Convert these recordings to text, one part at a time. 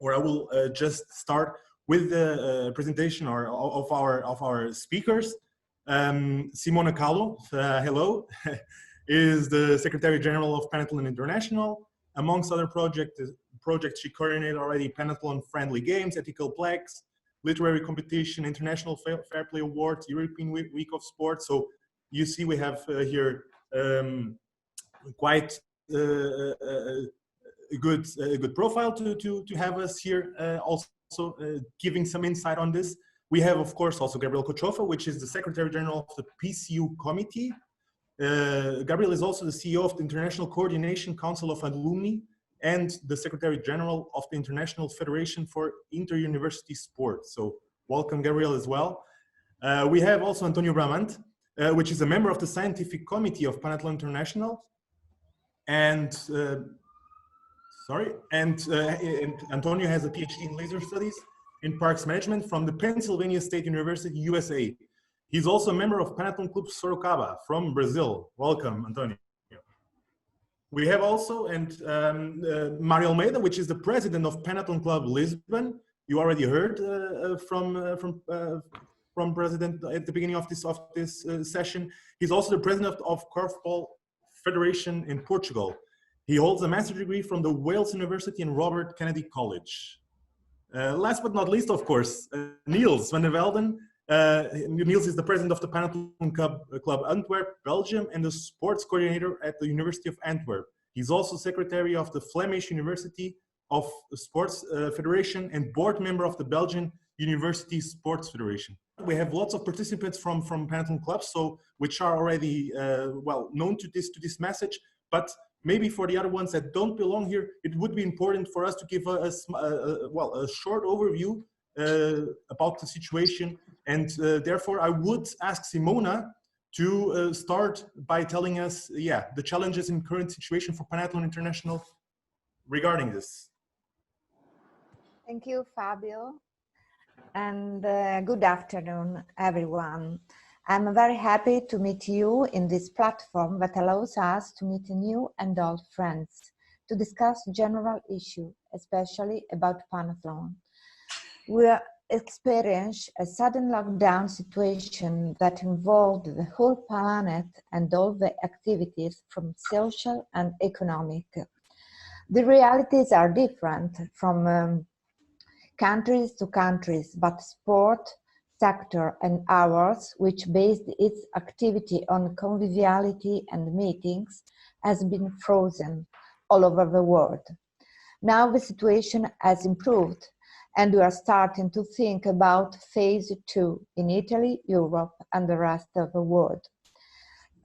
or I will just start with the presentation of our speakers. Simona Kahlo, hello, is the Secretary General of Panathlon International. Amongst other projects, she coordinated already Panathlon friendly games, ethical plaques, literary competition, international fair play awards, European week of sports. So you see we have here quite a good profile to have us here, also giving some insight on this. We have, of course, also Gabriel Kotchofa, which is the Secretary General of the PCU Committee. Gabriel is also the CEO of the International Coordination Council of Alumni and the Secretary General of the International Federation for Inter-University Sports. So welcome, Gabriel, as well. We have also António Bramante, which is a member of the Scientific Committee of Panathlon International. And António has a PhD in laser studies in parks management from the Pennsylvania State University, USA. He's also a member of Panathlon Club Sorocaba from Brazil. Welcome, António. We have also Mário Almeida, which is the president of Panathlon Club Lisbon. You already heard from President at the beginning of this session. He's also the president of Korfball Federation in Portugal. He holds a master's degree from the Wales University and Robert Kennedy College. Last but not least, of course, Nils van der Velden. Nils is the president of the Panathlon Club Antwerp, Belgium, and the sports coordinator at the University of Antwerp. He's also secretary of the Flemish University of Sports Federation and board member of the Belgian University Sports Federation. We have lots of participants from Panathlon clubs, so which are already well known to this message, but maybe for the other ones that don't belong here, it would be important for us to give a short overview about the situation. And therefore, I would ask Simona to start by telling us, the challenges in current situation for Panathlon International regarding this. Thank you, Fabio. And good afternoon, everyone. I'm very happy to meet you in this platform that allows us to meet new and old friends to discuss general issues, especially about Panathlon. We experienced a sudden lockdown situation that involved the whole planet and all the activities from social and economic. The realities are different from countries to countries, but sport sector and ours, which based its activity on conviviality and meetings, has been frozen all over the world. Now the situation has improved, and we are starting to think about phase 2 in Italy, Europe, and the rest of the world.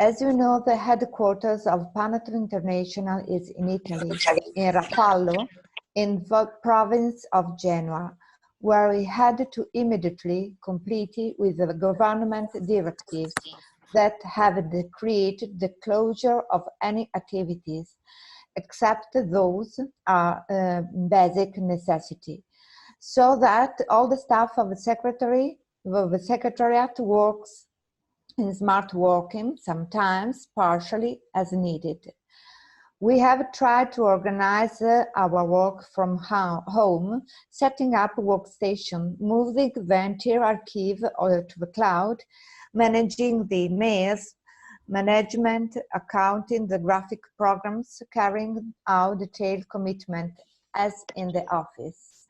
As you know, the headquarters of Panathlon International is in Italy, in Rapallo, in the province of Genoa, where we had to immediately complete with the government directives that have decreed the closure of any activities, except those are basic necessity, so that all the staff of the secretariat works in smart working, sometimes partially as needed. We have tried to organize our work from home, setting up a workstation, moving the entire archive to the cloud, managing the emails, management, accounting, the graphic programs, carrying out detailed commitment as in the office.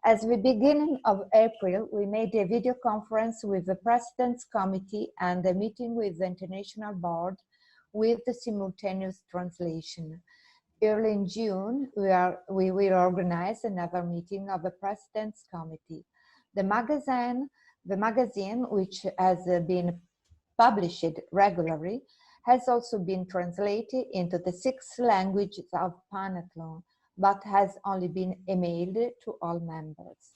At the beginning of April, we made a video conference with the President's Committee and a meeting with the International Board with the simultaneous translation. Early in June, we will organize another meeting of the President's Committee. The magazine, which has been published regularly, has also been translated into the 6 languages of Panathlon, but has only been emailed to all members.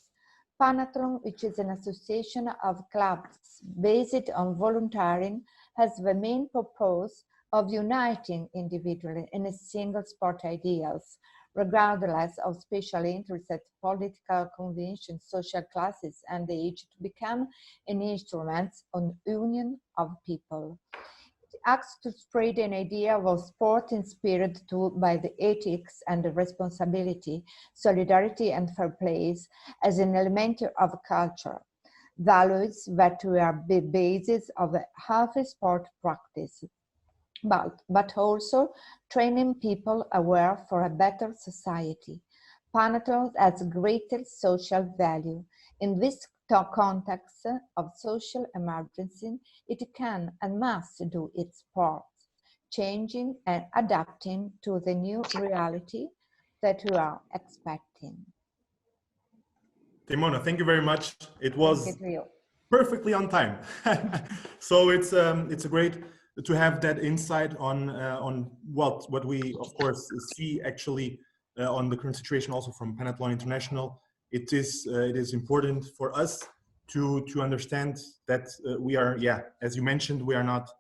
Panathlon, which is an association of clubs based on volunteering, has the main purpose of uniting individuals in a single sport ideals, regardless of special interests, political convictions, social classes, and age, to become an instrument on union of people. acts to spread an idea of a sport inspired by the ethics and the responsibility, solidarity and fair play as an element of culture, values that were the basis of a healthy sport practice, but also training people aware for a better society. Panathlon has greater social value. In this context of social emergency, it can and must do its part, changing and adapting to the new reality that we are expecting. Timona, thank you very much. It was perfectly on time. So it's a great to have that insight on what we of course see actually on the current situation also from Panathlon International. It is important for us to understand that we are, yeah, as you mentioned, we are not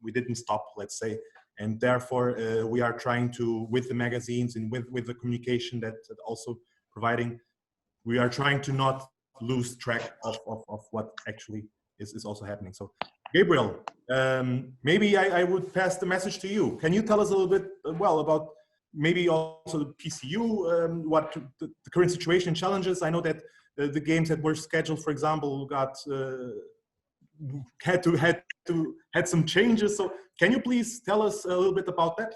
we didn't stop, let's say, and therefore we are trying to, with the magazines and with the communication that also providing, we are trying to not lose track of what actually is also happening. So Gabriel, maybe I would pass the message to you. Can you tell us a little bit, well, about maybe also the PCU, what the current situation challenges? I know that the games that were scheduled, for example, got had some changes. So can you please tell us a little bit about that?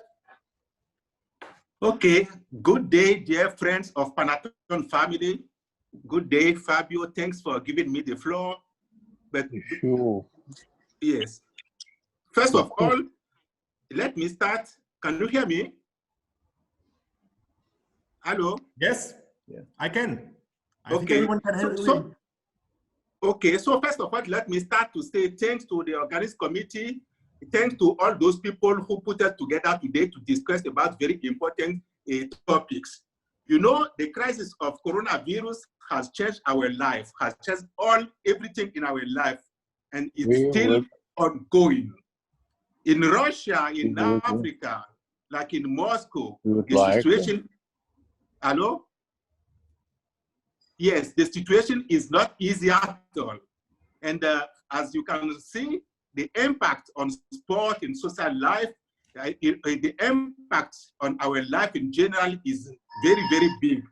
Okay, good day, dear friends of Panathlon family. Good day, Fabio. Thanks for giving me the floor. But sure. Yes. First of all, let me start. Can you hear me? Hello? Yes, yeah. I can. I okay. think everyone can hear you. Okay, so first of all, let me start to say thanks to the organizing committee. Thanks to all those people who put us together today to discuss about very important topics. You know, the crisis of coronavirus has changed our life, has changed everything in our life, and it's still ongoing. In Russia, in Africa, like in Moscow, the situation. Hello? Yes, the situation is not easy at all. And as you can see, the impact on sport and social life, the impact on our life in general is very, very big.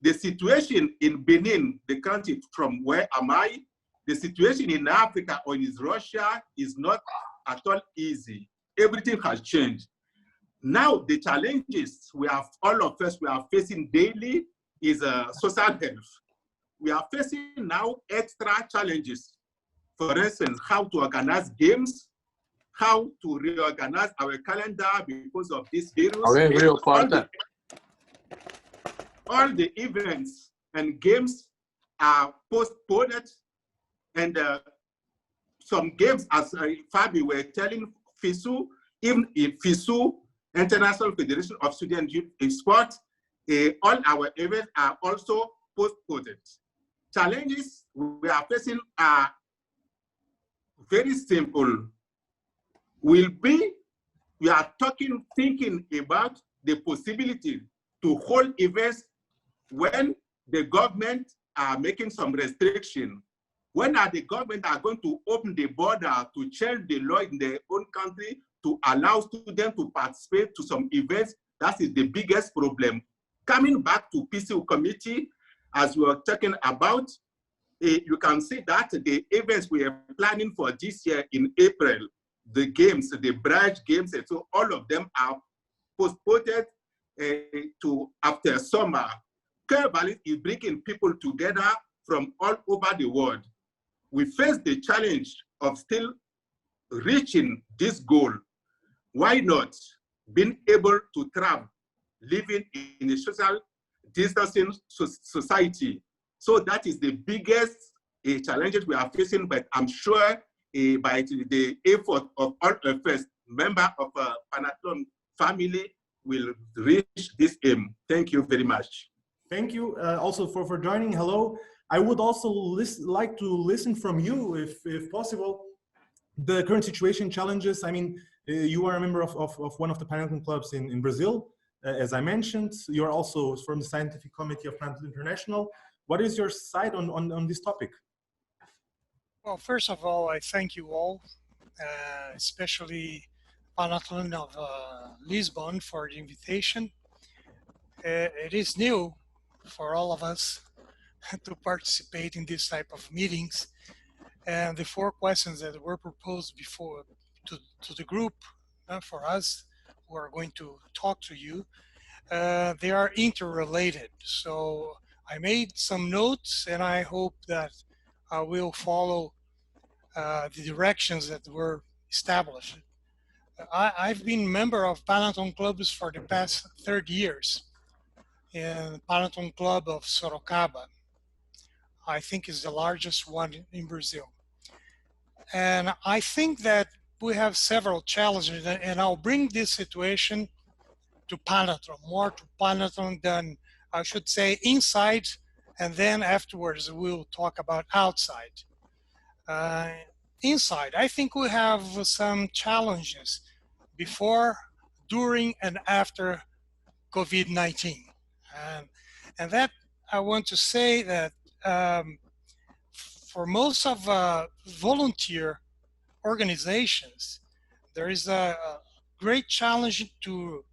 The situation in Benin, the country from where am I, the situation in Africa or in Russia is not at all easy. Everything has changed. Now, the challenges all of us are facing daily is social health. We are facing now extra challenges. For instance, how to organize games, how to reorganize our calendar because of this virus. All the events and games are postponed, and some games, as Fabio were telling FISU, even in FISU, International Federation of Student Youth Sport, all our events are also postponed. Challenges we are facing are very simple. We are thinking about the possibility to hold events when the government are making some restriction. When are the government are going to open the border to change the law in their own country to allow students to participate to some events? That is the biggest problem. Coming back to PCU committee, as we were talking about, you can see that the events we are planning for this year in April, the games, the branch games, and so all of them are postponed to after summer. Curveball is bringing people together from all over the world. We face the challenge of still reaching this goal. Why not being able to travel, living in a social distancing society? So that is the biggest challenges we are facing, but I'm sure by the effort of all of us, members of Panathlon family, will reach this aim. Thank you very much. Thank you also for joining. Hello. I would also like to listen from you, if possible, the current situation challenges. I mean, you are a member of one of the Panathlon clubs in Brazil, as I mentioned. You're also from the scientific committee of Panathlon International. What is your side on this topic? Well, first of all, I thank you all especially Panathlon of Lisbon for the invitation. It is new for all of us to participate in this type of meetings. And the 4 questions that were proposed before to the group for us who are going to talk to you, they are interrelated. So I made some notes and I hope that I will follow the directions that were established. I've been member of Panathlon clubs for the past 30 years. In Panathlon Club of Sorocaba, I think is the largest one in Brazil. And I think that we have several challenges, and I'll bring this situation to Panathlon, more to Panathlon than I should say inside, and then afterwards we'll talk about outside. Inside, I think we have some challenges before, during, and after COVID-19. And that I want to say that for most of volunteer organizations, there is a great challenge to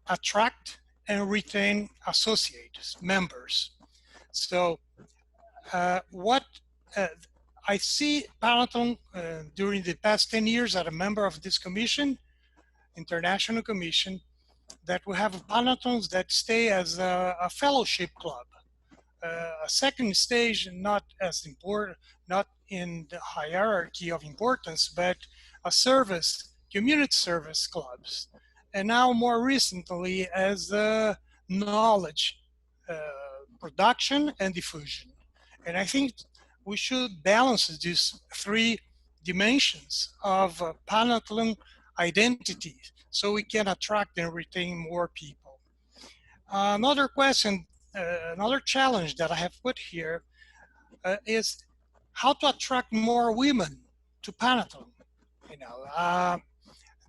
attract and retain associates, members. So what I see Panathlon during the past 10 years as a member of this commission, international commission, that we have Panathlons that stay as a fellowship club. A second stage, not as important, not in the hierarchy of importance, but a service, community service clubs. And now more recently as knowledge production and diffusion. And I think we should balance these 3 dimensions of Panathlon identity so we can attract and retain more people. Another question, another challenge that I have put here is how to attract more women to Panathlon. You know,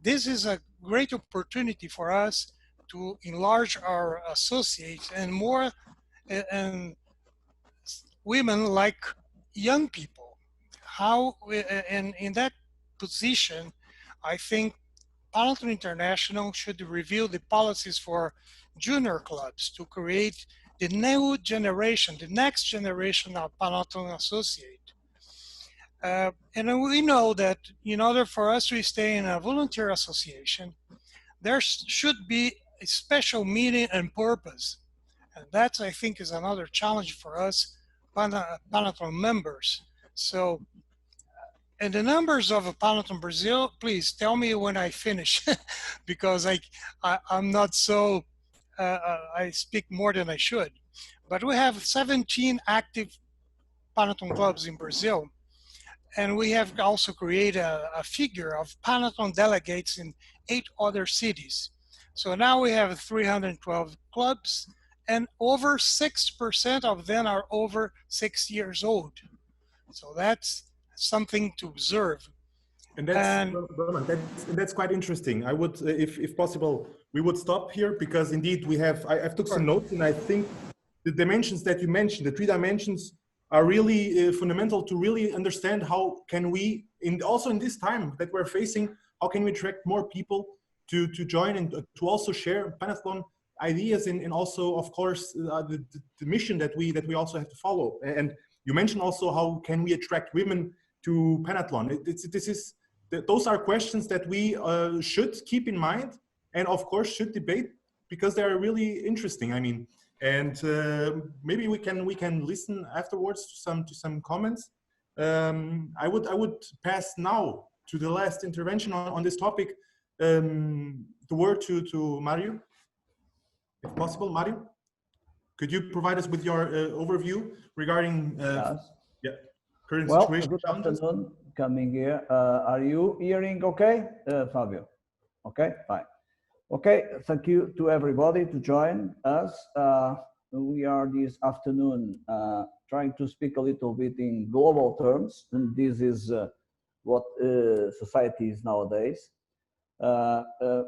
this is a great opportunity for us to enlarge our associates and more and women like young people. How and in that position, I think Panathlon International should review the policies for junior clubs to create the new generation, the next generation of Panathlon associate. And we know that in order for us to stay in a volunteer association, there should be a special meaning and purpose. And that, I think, is another challenge for us Panathlon members. So, and the numbers of Panathlon Brazil, please tell me when I finish, because I'm not so, I speak more than I should. But we have 17 active Panathlon clubs in Brazil. And we have also created a figure of Panathlon delegates in 8 other cities. So now we have 312 clubs, and over 6% of them are over 6 years old. So that's something to observe. And that's quite interesting. I would, if possible, we would stop here because indeed we have, I've took some notes, and I think the dimensions that you mentioned, the 3 dimensions, are really fundamental to really understand how can we, also in this time that we're facing, how can we attract more people to join and to also share Panathlon ideas and also, of course, the mission that we also have to follow. And you mentioned also how can we attract women to Panathlon. Those are questions that we should keep in mind and, of course, should debate because they are really interesting. I mean. And maybe we can listen afterwards to some comments. I would pass now to the last intervention on this topic. The word to Mário, if possible. Mário, could you provide us with your overview regarding current situation? Good afternoon. Coming here. Are you hearing okay, Fábio? Okay, fine. Okay, thank you to everybody to join us. We are this afternoon trying to speak a little bit in global terms, and this is what society is nowadays.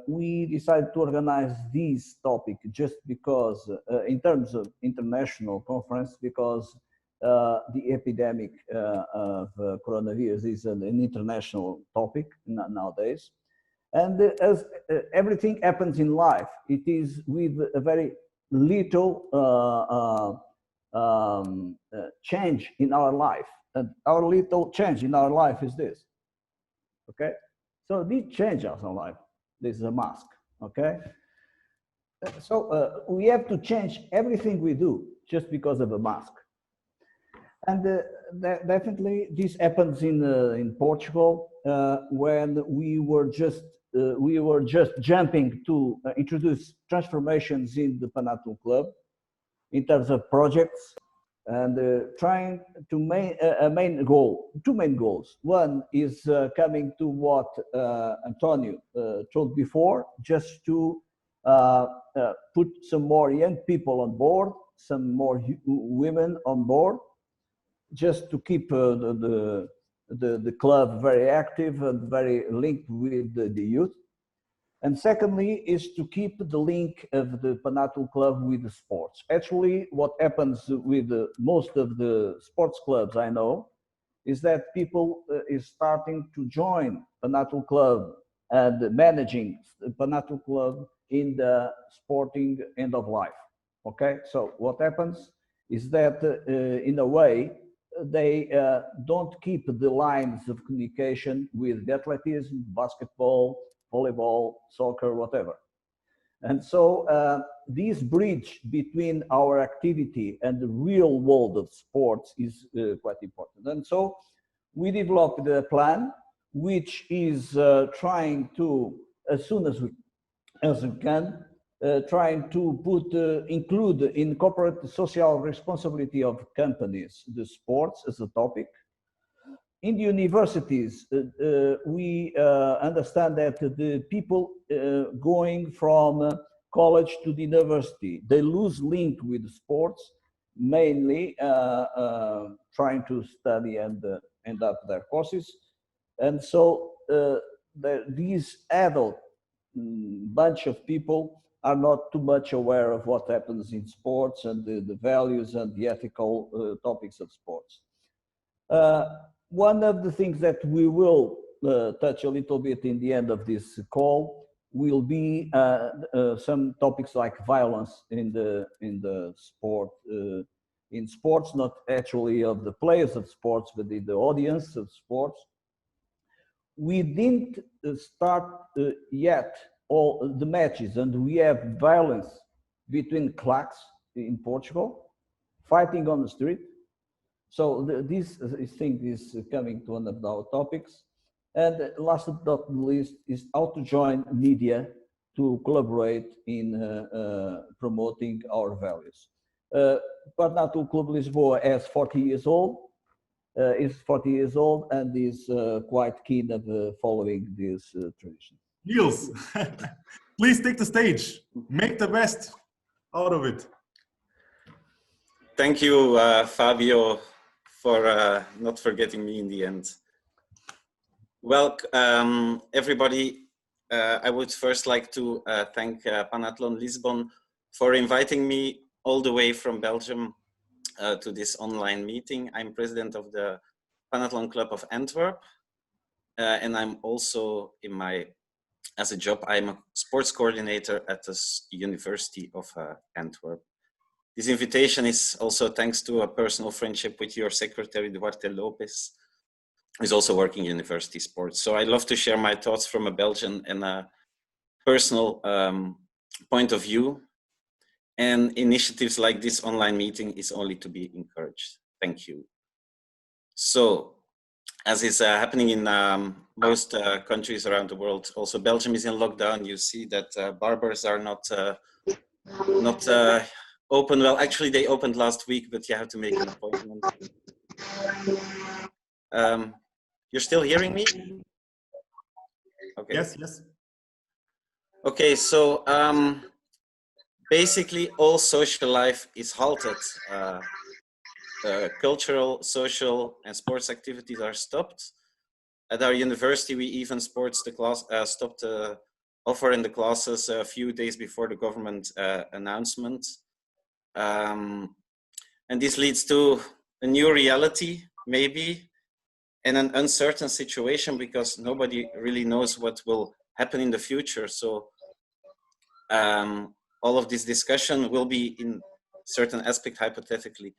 We decided to organize this topic just because, in terms of international conference, because the epidemic of coronavirus is an international topic nowadays. And as everything happens in life, it is with a very little change in our life. And our little change in our life is this, okay? So this changes our life. This is a mask, okay? So we have to change everything we do just because of a mask. And definitely this happens in Portugal when we were just jumping to introduce transformations in the Panathlon Club in terms of projects, and trying to two main goals. One is coming to what António told before, just to put some more young people on board, some more women on board, just to keep the club very active and very linked with the youth. And secondly is to keep the link of the Panathlon Club with the sports. Actually, what happens with most of the sports clubs I know is that people is starting to join Panathlon Club and managing the Panathlon Club in the sporting end of life. Okay, so what happens is that in a way they don't keep the lines of communication with the athleticism, basketball, volleyball, soccer, whatever. And so this bridge between our activity and the real world of sports is quite important. And so we developed a plan which is trying to, as soon as we can, trying to include in corporate social responsibility of companies the sports as a topic. In the universities, we understand that the people going from college to the university, they lose link with sports, mainly trying to study and end up their courses. And so these adult bunch of people are not too much aware of what happens in sports and the values and the ethical topics of sports. One of the things that we will touch a little bit in the end of this call will be some topics like violence in the sport, in sports, not actually of the players of sports, but in the audience of sports. We didn't start yet all the matches, and we have violence between claques in Portugal, fighting on the street. So this thing is coming to one of our topics. And last but not least is how to join media to collaborate in promoting our values. Panathlon Clube Lisboa is 40 years old, and is quite keen of following this tradition. Nils, please take the stage. Make the best out of it. Thank you, Fabio, for not forgetting me in the end. Well, everybody, I would first like to thank Panathlon Lisbon for inviting me all the way from Belgium to this online meeting. I'm president of the Panathlon Club of Antwerp, and I'm also as a job, I'm a sports coordinator at the University of Antwerp. This invitation is also thanks to a personal friendship with your secretary, Duarte Lopez, who's also working in university sports. So I love to share my thoughts from a Belgian and a personal point of view. And initiatives like this online meeting is only to be encouraged. Thank you. So, as is happening in most countries around the world, also Belgium is in lockdown. You see that barbers are not open. Well, actually they opened last week, but you have to make an appointment. You're still hearing me? Okay. Yes, yes. Okay, so basically all social life is halted. Cultural, social, and sports activities are stopped. At our university, we even stopped offering the classes a few days before the government announcement. And this leads to a new reality, maybe, and an uncertain situation because nobody really knows what will happen in the future. So all of this discussion will be in certain aspect hypothetically.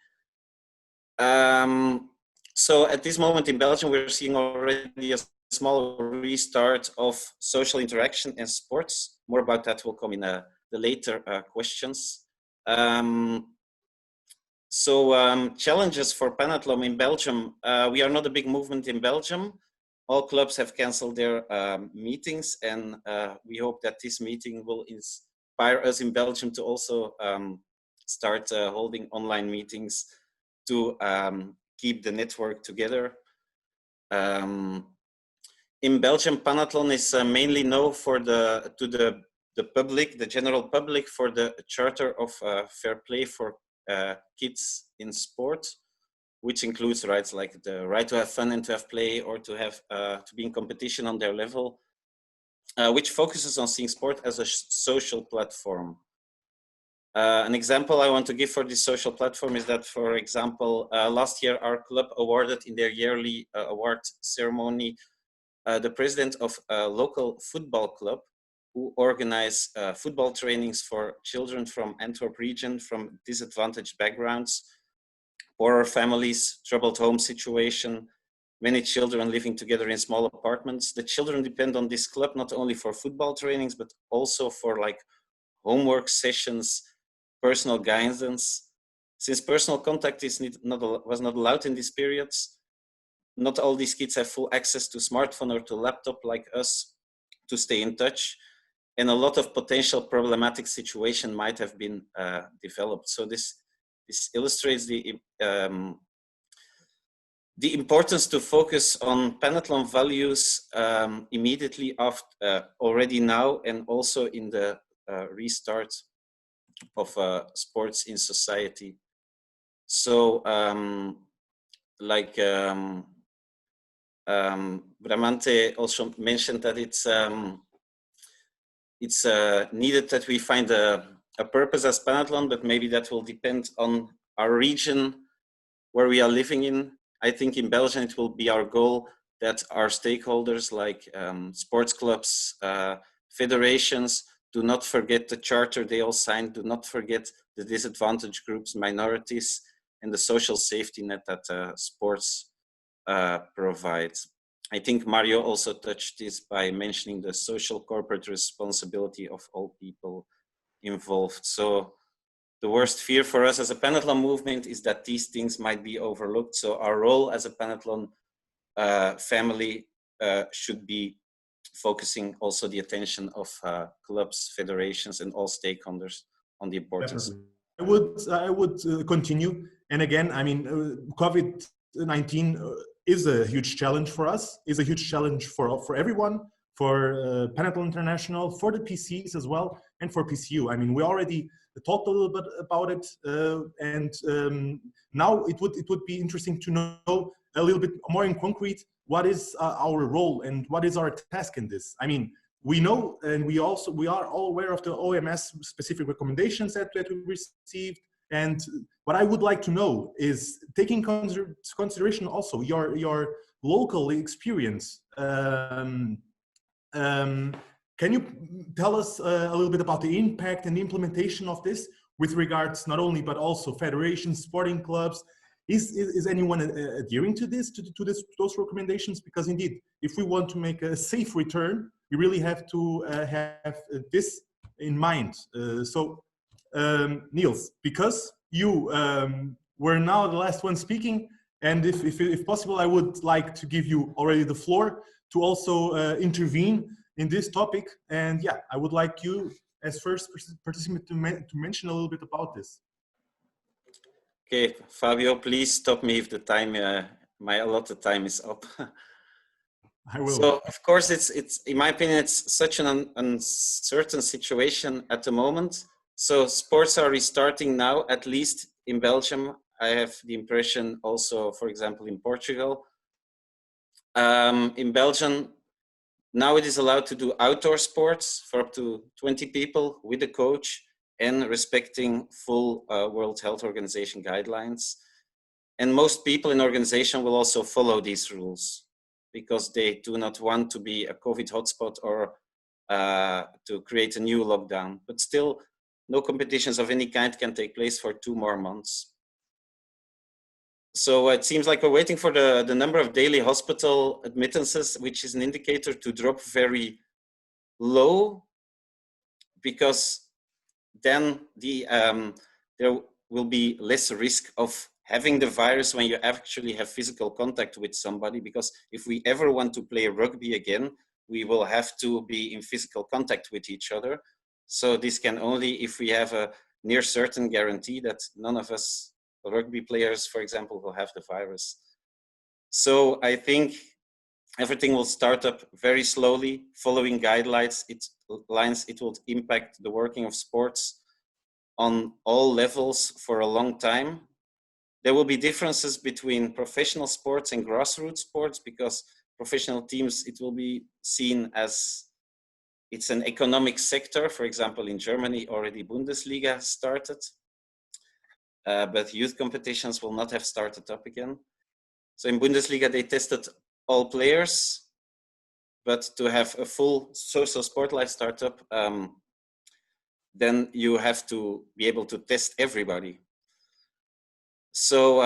So at this moment in Belgium, we're seeing already a small restart of social interaction and sports. More about that will come in the later questions. Challenges for Panathlon in Belgium. We are not a big movement in Belgium. All clubs have canceled their meetings, and we hope that this meeting will inspire us in Belgium to also start holding online meetings to keep the network together. In Belgium, Panathlon is mainly known for the public, the general public, for the Charter of Fair Play for kids in sport, which includes rights like the right to have fun and to have play, or to have to be in competition on their level, which focuses on seeing sport as a social platform. An example I want to give for this social platform is that, for example, last year our club awarded in their yearly award ceremony the president of a local football club who organize football trainings for children from Antwerp region, from disadvantaged backgrounds, poorer families, troubled home situation, many children living together in small apartments. The children depend on this club not only for football trainings, but also for like homework sessions, personal guidance. Since personal contact was not allowed in these periods, not all these kids have full access to smartphone or to laptop like us to stay in touch. And a lot of potential problematic situation might have been developed. So this illustrates the importance to focus on Panathlon values immediately after, already now, and also in the restart of sports in society. So Bramante also mentioned that it's needed that we find a purpose as Panathlon, but maybe that will depend on our region where we are living in. I think in Belgium it will be our goal that our stakeholders like sports clubs, federations, do not forget the charter they all signed, do not forget the disadvantaged groups, minorities, and the social safety net that sports provides. I think Mario also touched this by mentioning the social corporate responsibility of all people involved. So the worst fear for us as a Panathlon movement is that these things might be overlooked. So our role as a Panathlon family should be focusing also the attention of clubs, federations, and all stakeholders on the importance. Definitely. I would continue. And again, I mean, COVID-19 is a huge challenge for us, is a huge challenge for everyone, for Panathlon International, for the PCs as well, and for PCU. I mean, we already talked a little bit about it, and now it would be interesting to know a little bit more in concrete what is our role and what is our task in this. I mean, we know, and we are all aware of the OMS specific recommendations that we received. And what I would like to know is, taking consideration also your local experience. Can you tell us a little bit about the impact and the implementation of this with regards not only but also federations, sporting clubs? Is anyone adhering to this, those recommendations? Because indeed, if we want to make a safe return, we really have to have this in mind. Nils, because you were now the last one speaking, and if possible, I would like to give you already the floor to also intervene in this topic. And yeah, I would like you as first participant to mention a little bit about this. Okay, Fabio, please stop me if the time, my allotted time is up. I will. So, of course, it's in my opinion, it's such an uncertain situation at the moment. So sports are restarting now, at least in Belgium. I have the impression also, for example, in Portugal. In Belgium, now it is allowed to do outdoor sports for up to 20 people with a coach and respecting full World Health Organization guidelines. And most people in organization will also follow these rules because they do not want to be a COVID hotspot or to create a new lockdown. But still, no competitions of any kind can take place for 2 more months. So it seems like we're waiting for the number of daily hospital admittances, which is an indicator, to drop very low, because then there will be less risk of having the virus when you actually have physical contact with somebody. Because if we ever want to play rugby again, we will have to be in physical contact with each other. So this can only if we have a near certain guarantee that none of us rugby players, for example, will have the virus. So I think everything will start up very slowly, following guidelines. It will impact the working of sports on all levels for a long time. There will be differences between professional sports and grassroots sports, because professional teams, it will be seen as it's an economic sector. For example, in Germany, already Bundesliga started, but youth competitions will not have started up again. So in Bundesliga, they tested all players, but to have a full social sport life startup, then you have to be able to test everybody. So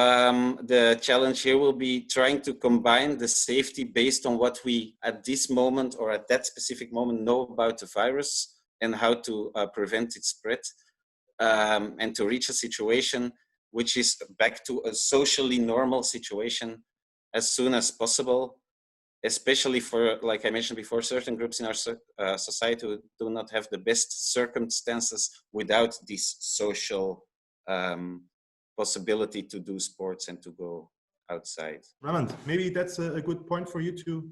the challenge here will be trying to combine the safety based on what we at this moment or at that specific moment know about the virus and how to prevent its spread, and to reach a situation which is back to a socially normal situation as soon as possible, especially for, like I mentioned before, certain groups in our society who do not have the best circumstances without this social possibility to do sports and to go outside. Bramante, maybe that's a good point for you to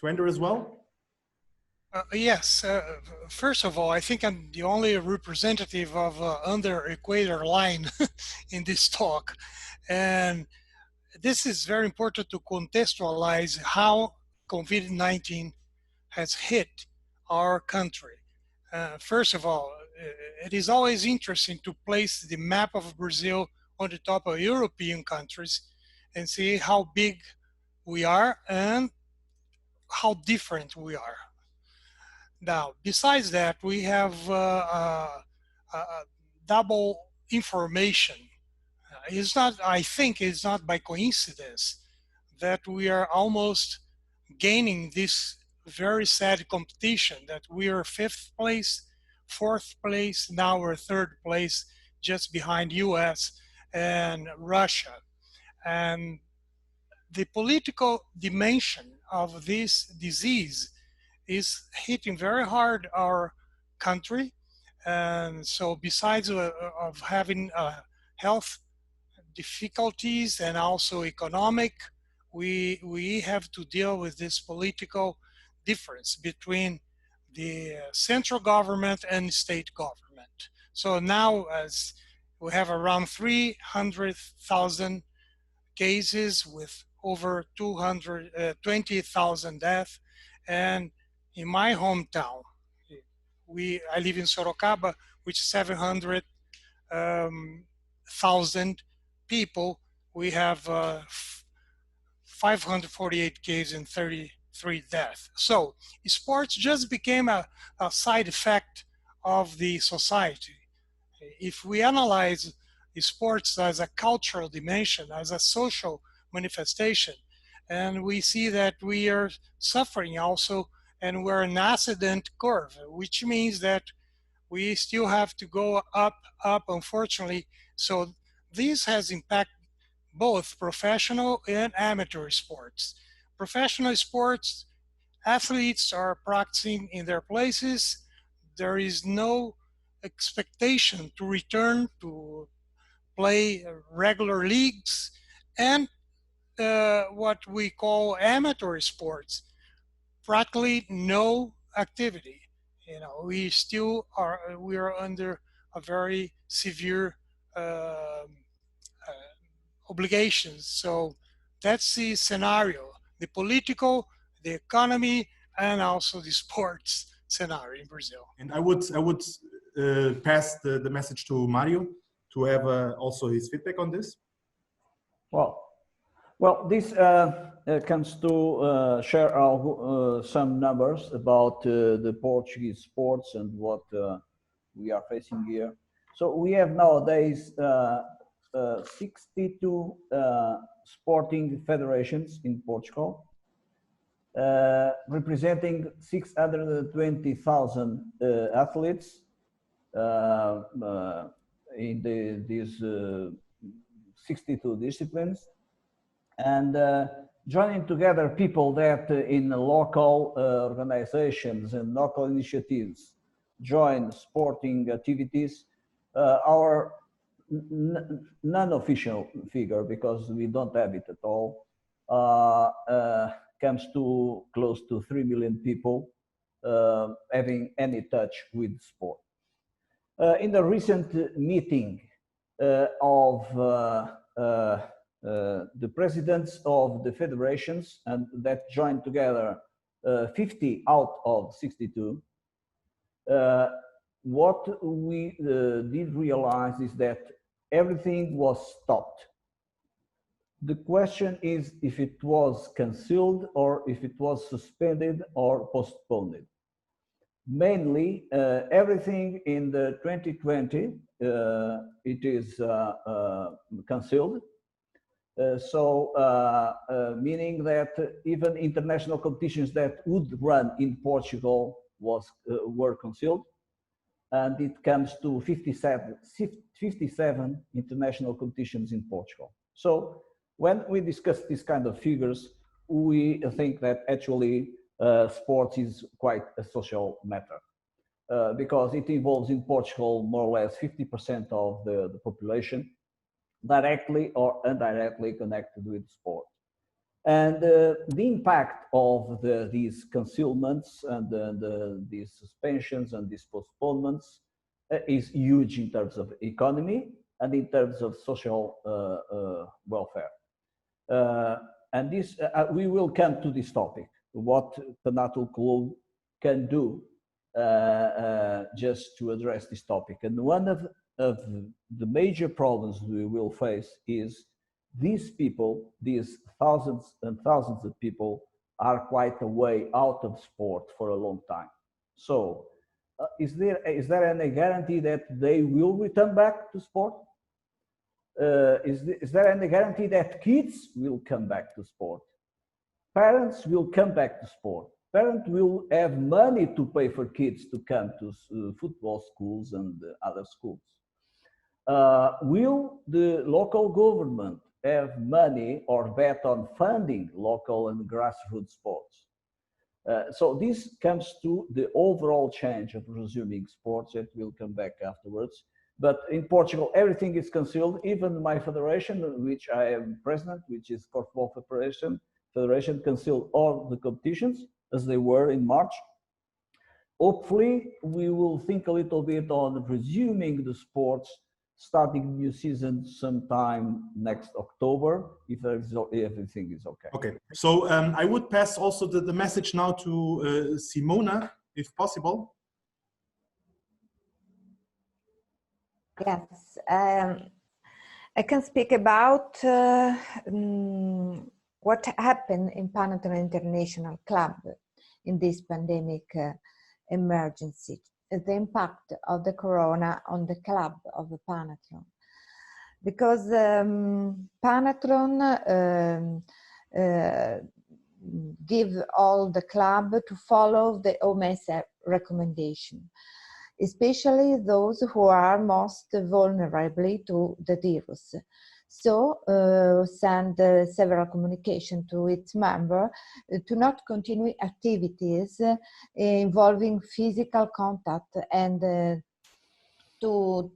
enter as well. Yes. First of all, I think I'm the only representative of under equator line in this talk, and this is very important to contextualize how COVID-19 has hit our country. First of all, it is always interesting to place the map of Brazil on the top of European countries and see how big we are and how different we are. Now, besides that, we have double information. It's not, I think it's not by coincidence that we are almost gaining this very sad competition, that we are 5th place, 4th place, now we're 3rd place, just behind US and Russia. And the political dimension of this disease is hitting very hard our country. And so besides of having health difficulties and also economic, we have to deal with this political difference between the central government and state government. So now, as we have around 300,000 cases with over 220,000 deaths, and in my hometown, I live in Sorocaba, which is 700,000 people. We have 548 cases and 33 deaths. So sports just became a side effect of the society. If we analyze sports as a cultural dimension, as a social manifestation, and we see that we are suffering also, and we're an ascendant curve, which means that we still have to go up, unfortunately. So this has impacted both professional and amateur sports. Professional sports, athletes are practicing in their places. There is no expectation to return to play regular leagues, and what we call amateur sports, practically no activity. You know, we are under a very severe obligations. So that's the scenario: the political, the economy, and also the sports scenario in Brazil. And I would pass the message to Mário to have also his feedback on this. Well, this comes to share some numbers about the Portuguese sports and what we are facing here. So we have nowadays 62 sporting federations in Portugal, representing 620,000 athletes in these 62 disciplines, and joining together people that in local organizations and local initiatives join sporting activities. Our non-official figure, because we don't have it at all, comes to close to 3 million people having any touch with sport. In the recent meeting of the presidents of the federations, and that joined together 50 out of 62, what we did realize is that everything was stopped. The question is if it was canceled or if it was suspended or postponed. Mainly, everything in the 2020, it is canceled. Meaning that even international competitions that would run in Portugal were canceled, and it comes to 57 international competitions in Portugal. So when we discuss these kind of figures, we think that actually sports is quite a social matter because it involves in Portugal more or less 50% of the population, directly or indirectly connected with sport. And the impact of these concealments and these suspensions and these postponements is huge in terms of economy and in terms of social welfare. And this, we will come to this topic, what Panathlon Club can do just to address this topic. And one of the major problems we will face is these people, these thousands and thousands of people, are quite a way out of sport for a long time. So is there any guarantee that they will return back to sport? Is there any guarantee that kids will come back to sport? Parents will come back to sport. Parents will have money to pay for kids to come to football schools and other schools. Will the local government have money or bet on funding local and grassroots sports? So this comes to the overall change of resuming sports that will come back afterwards. But in Portugal, everything is concealed. Even my federation, which I am president, which is Korfball Federation, concealed all the competitions as they were in March. Hopefully, we will think a little bit on resuming the sports, starting new season sometime next October, if everything is okay. Okay, so I would pass also the message now to Simona, if possible. Yes, I can speak about what happened in Panathlon International Club in this pandemic emergency, the impact of the corona on the club of the Panathlon. Because Panathlon give all the club to follow the OMS recommendation, especially those who are most vulnerable to the virus. So send several communication to its member to not continue activities involving physical contact and to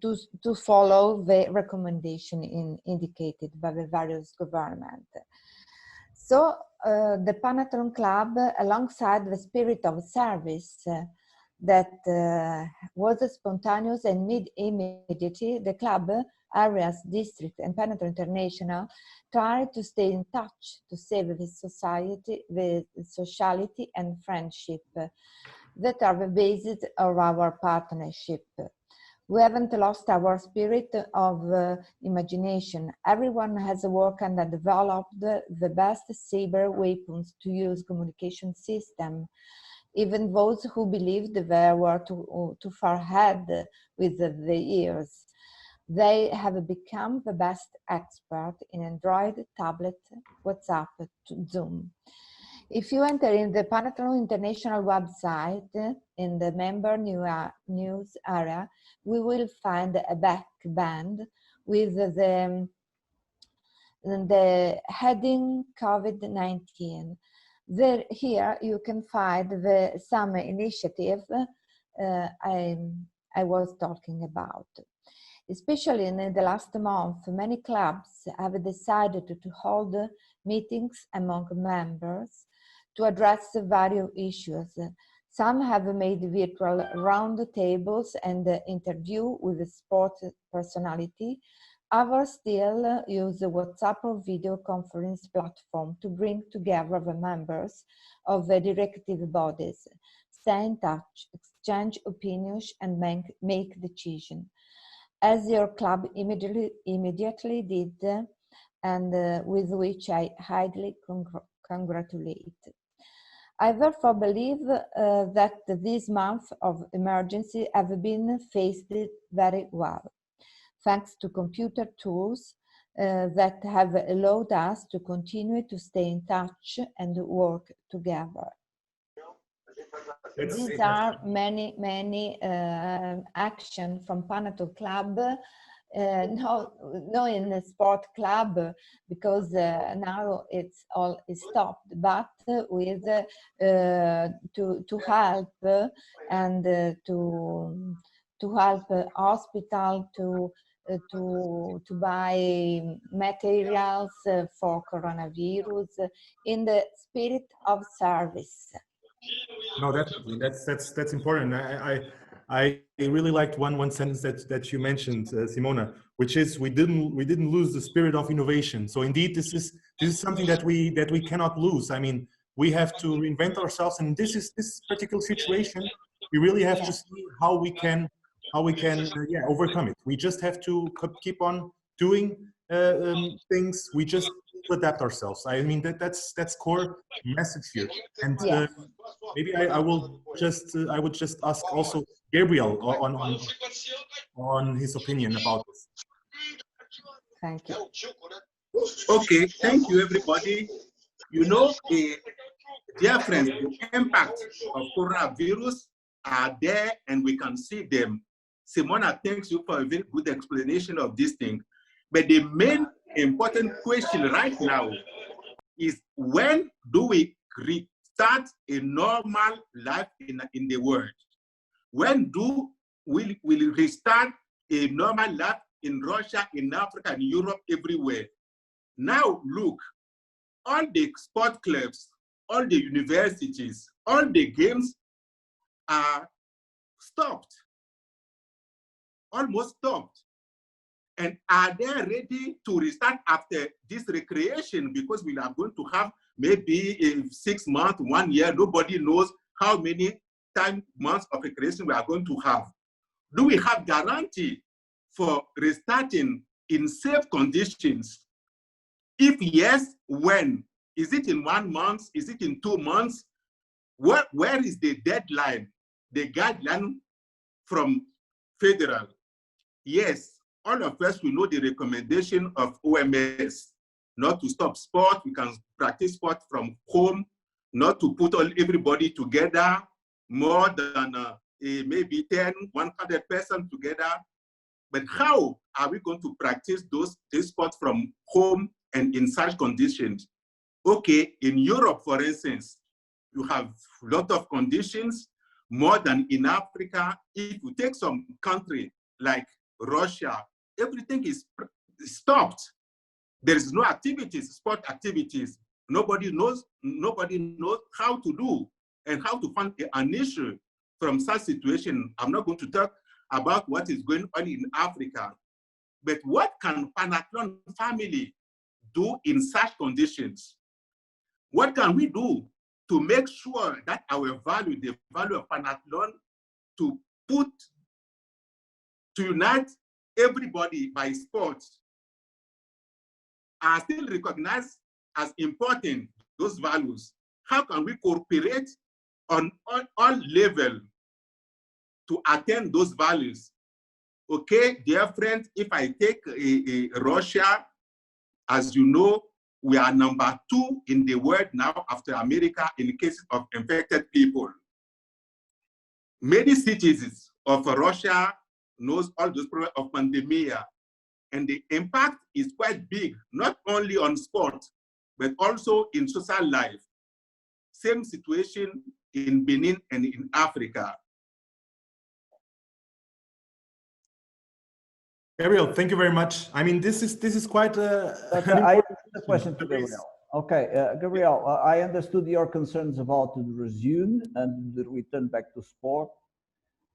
follow the recommendation indicated by the various government. So the Panathlon Club, alongside the spirit of service that was spontaneous and immediately, the club, areas, district, and Panathlon International tried to stay in touch to save the sociality and friendship that are the basis of our partnership. We haven't lost our spirit of imagination. Everyone has worked and developed the best cyber weapons to use communication system. Even those who believed they were too far ahead with the years. They have become the best expert in Android, tablet, WhatsApp, Zoom. If you enter in the Panathlon International website, in the member news area, we will find a back band with the heading COVID-19. Here you can find some initiative I was talking about. Especially in the last month, many clubs have decided to hold meetings among members to address various issues. Some have made virtual round tables and interview with sports personality. Others still use the WhatsApp or video conference platform to bring together the members of the directive bodies, stay in touch, exchange opinions, and make decisions, as your club immediately did, and with which I highly congratulate. I therefore believe that this month of emergency have been faced very well, thanks to computer tools that have allowed us to continue to stay in touch and work together. These are many action from Panathlon Club, no in the sport club, because now it's all stopped, but with to help and to help hospital to buy materials for coronavirus in the spirit of service. No, definitely. That's important. I really liked one sentence that you mentioned, Simona, which is we didn't lose the spirit of innovation. So indeed, this is something that we cannot lose. I mean, we have to reinvent ourselves, and this particular situation, we really have to see how we can overcome it. We just have to keep on doing things. We just adapt ourselves. I mean, that's core message here. And maybe I would just ask also Gabriel on his opinion about this. Thank you. Okay, thank you, everybody. You know, dear friends, the impact of coronavirus are there and we can see them. Simona, thanks you for a very good explanation of this thing. But the main important question right now is, when do we restart a normal life in the world? When do we restart a normal life in Russia, in Africa, in Europe, everywhere? Now look, all the sport clubs, all the universities, all the games are stopped, almost stopped. And are they ready to restart after this recreation? Because we are going to have maybe in 6 months, 1 year, nobody knows how many months of recreation we are going to have. Do we have guarantee for restarting in safe conditions? If yes, when? Is it in 1 month? Is it in 2 months? Where is the deadline, the guideline from federal? Yes, all of us, we know the recommendation of OMS, not to stop sport. We can practice sport from home, not to put everybody together, more than maybe 10, 100 persons together. But how are we going to practice this sport from home and in such conditions? Okay, in Europe, for instance, you have a lot of conditions, more than in Africa. If you take some country like Russia, everything is stopped. There is no activities, sport activities. Nobody knows how to do and how to find an issue from such situation. I'm not going to talk about what is going on in Africa, but what can Panathlon family do in such conditions? What can we do to make sure that our value, the value of Panathlon, to to unite everybody by sports are still recognized as important, those values. How can we cooperate on all levels to attain those values? Okay, dear friends, if I take Russia, as you know, we are number 2 in the world now after America in cases of infected people. Many cities of Russia knows all those problems of pandemia, and the impact is quite big, not only on sport, but also in social life. Same situation in Benin and in Africa. Gabriel, thank you very much. I mean, this is quite a. I have a question to Gabriel. Okay, Gabriel, I understood your concerns about the resume and the return back to sport.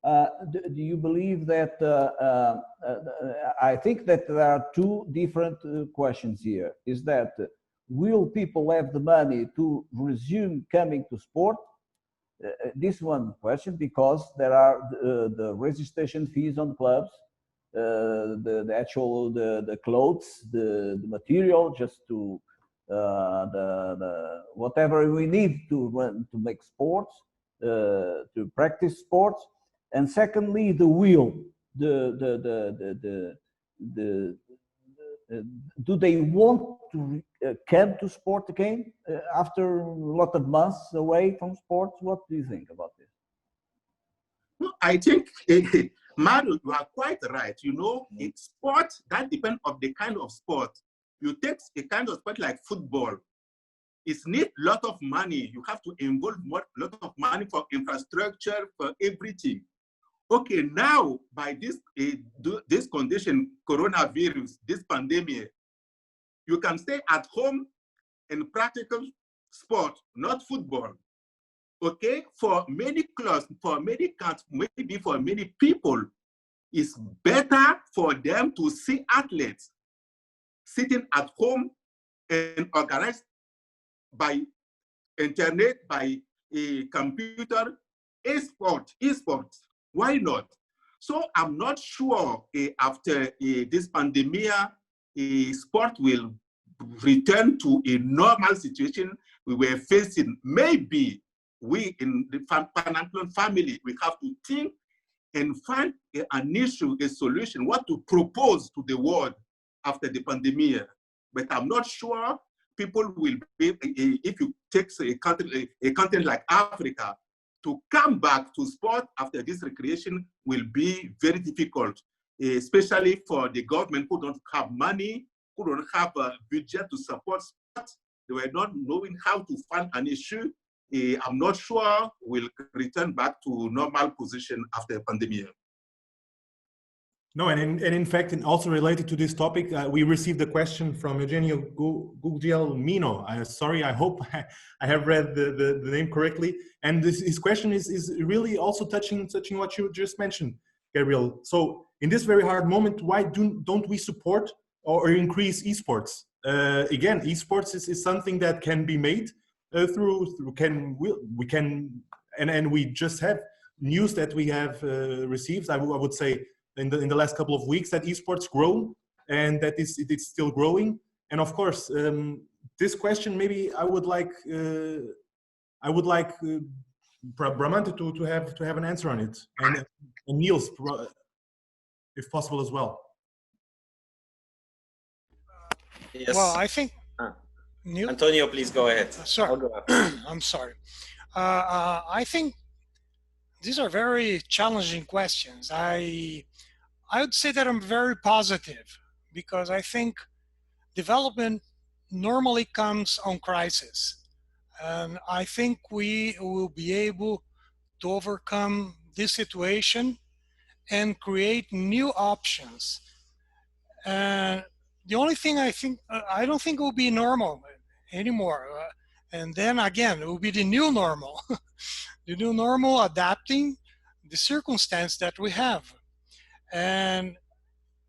Do you believe that, I think that there are two different questions here. Is that, will people have the money to resume coming to sport? This one question, because there are the registration fees on clubs, the actual, the clothes, the material, just to, the whatever we need to run, to make sports, to practice sports. And secondly, the will, do they want to come to sport again after a lot of months away from sports? What do you think about this? I think, Mário, you are quite right. You know, in sport, that depends on the kind of sport. You take a kind of sport like football, it needs a lot of money. You have to involve a lot of money for infrastructure, for everything. Okay, now by this condition, coronavirus, this pandemic, you can stay at home and practical sport, not football. Okay, for many clubs, for many countries, maybe for many people, it's better for them to see athletes sitting at home and organized by internet, by a computer, esports. Why not? So I'm not sure after this pandemia, sport will return to a normal situation we were facing. Maybe we in the Panathlon family, we have to think and find an issue, a solution, what to propose to the world after the pandemic. But I'm not sure people will be, if you take a country like Africa, to come back to sport after this recreation will be very difficult, especially for the government who don't have money, who don't have a budget to support sports. They were not knowing how to fund an issue. I'm not sure we'll return back to normal position after the pandemic. No, and in fact, and also related to this topic, we received a question from Eugenio Guglielmino. Sorry, I hope I have read the name correctly. And his question is really also touching what you just mentioned, Gabriel. So in this very hard moment, why don't we support or increase esports? Again, esports is something that can be made we can, and we just have news that we have received. I would say, in the last couple of weeks, that esports grown, and that it's still growing. And of course, this question, maybe I would like Bramante to have an answer on it, and Nils, if possible as well. Yes. Well, I think. Antonio, please go ahead. Sorry, I'll go I'm sorry. I think these are very challenging questions. I would say that I'm very positive, because I think development normally comes on crisis. And I think we will be able to overcome this situation and create new options. And the only thing I don't think it will be normal anymore. And then again, it will be the new normal. The new normal adapting the circumstance that we have. And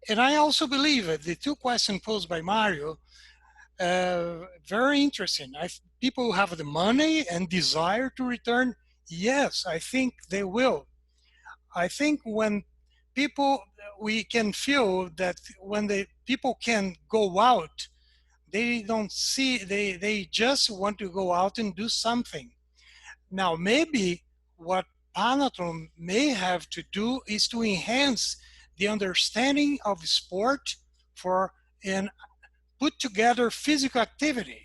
I also believe that the two questions posed by Mário, very interesting. People who have the money and desire to return, yes, I think they will. I think when people, we can feel that when the people can go out, they don't see, they just want to go out and do something. Now, maybe what Panathlon may have to do is to enhance the understanding of sport and put together physical activity.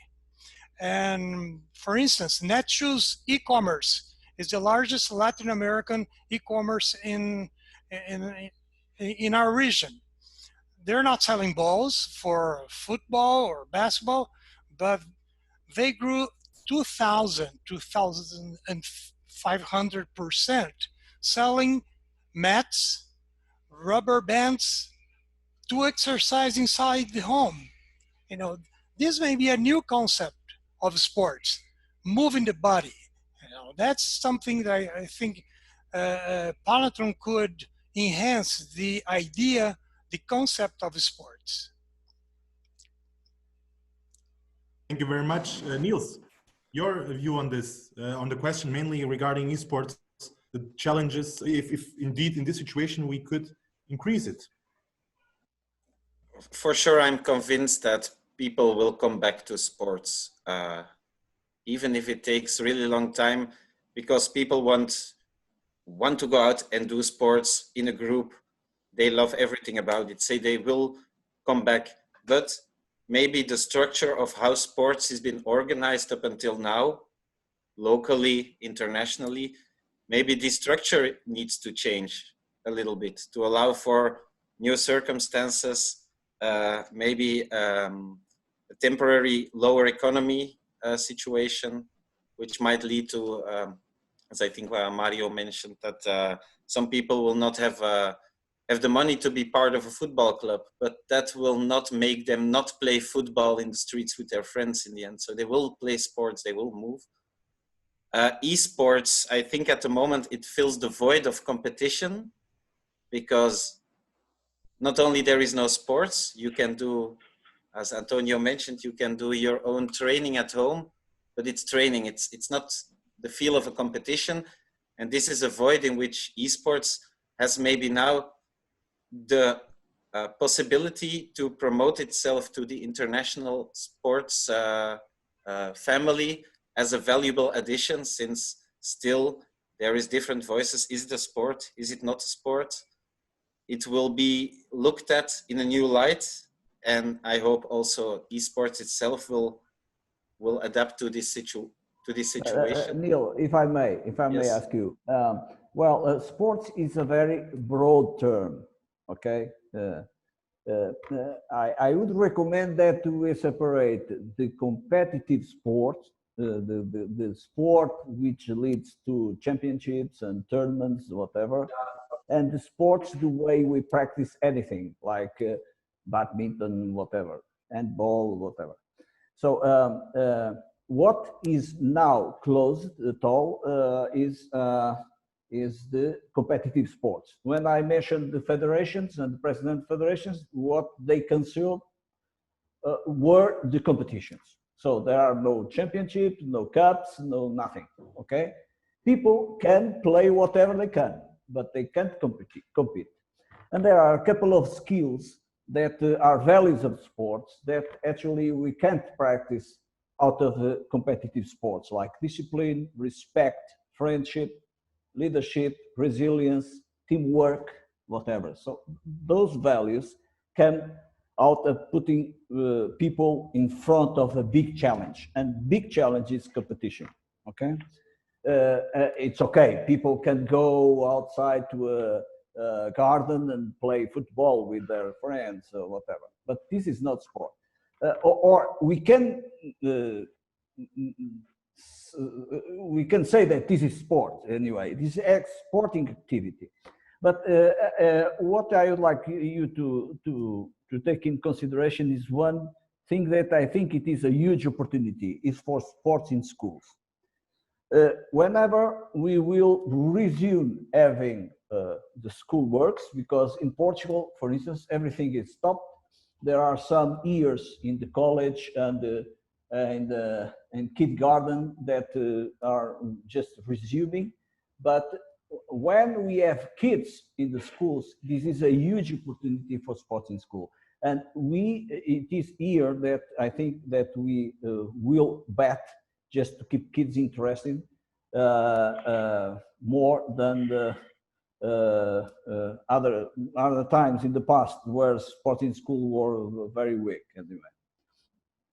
And for instance, Netshoes e-commerce is the largest Latin American e-commerce in our region. They're not selling balls for football or basketball, but they grew 2,500% selling mats, rubber bands to exercise inside the home. You know, this may be a new concept of sports, moving the body. You know, that's something that I think Panathlon could enhance the idea, the concept of sports. Thank you very much. Nils, your view on this, on the question mainly regarding esports, the challenges, if indeed in this situation we could increase it. For sure, I'm convinced that people will come back to sports, even if it takes a really long time, because people want to go out and do sports in a group. They love everything about it, say they will come back. But maybe the structure of how sports has been organized up until now, locally, internationally, maybe the structure needs to change a little bit to allow for new circumstances, maybe a temporary lower economy situation, which might lead to, as I think Mario mentioned, that some people will not have the money to be part of a football club, but that will not make them not play football in the streets with their friends in the end. So they will play sports, they will move. Esports, I think at the moment it fills the void of competition, because not only there is no sports, you can do, as Antonio mentioned, you can do your own training at home, but it's training, it's not the feel of a competition. And this is a void in which esports has maybe now the possibility to promote itself to the international sports family as a valuable addition, since still there is different voices. Is it a sport? Is it not a sport? It will be looked at in a new light, and I hope also esports itself will adapt to this situation. Neil, if I may Yes. ask you, sports is a very broad term, okay? I would recommend that we separate the competitive sport, the sport which leads to championships and tournaments, whatever, and the sports the way we practice anything, like badminton, whatever, handball, whatever. So what is now closed at all is the competitive sports. When I mentioned the federations and the president federations, what they consumed were the competitions. So there are no championships, no cups, no nothing, okay? People can play whatever they can, but they can't compete. And there are a couple of skills that are values of sports that actually we can't practice out of the competitive sports, like discipline, respect, friendship, leadership, resilience, teamwork, whatever. So those values come out of putting people in front of a big challenge, and big challenge is competition, okay? It's okay, people can go outside to a garden and play football with their friends or whatever, but this is not sport. Or we can say that this is sport anyway. This is a sporting activity. But what I would like you to take in consideration is one thing that I think it is a huge opportunity, is for sports in schools. Whenever we will resume having the school works, because in Portugal, for instance, everything is stopped. There are some years in the college and kindergarten that are just resuming, but when we have kids in the schools, this is a huge opportunity for sports in school. And it is here that I think that we will bet just to keep kids interested more than the other times in the past where sports in school were very weak anyway.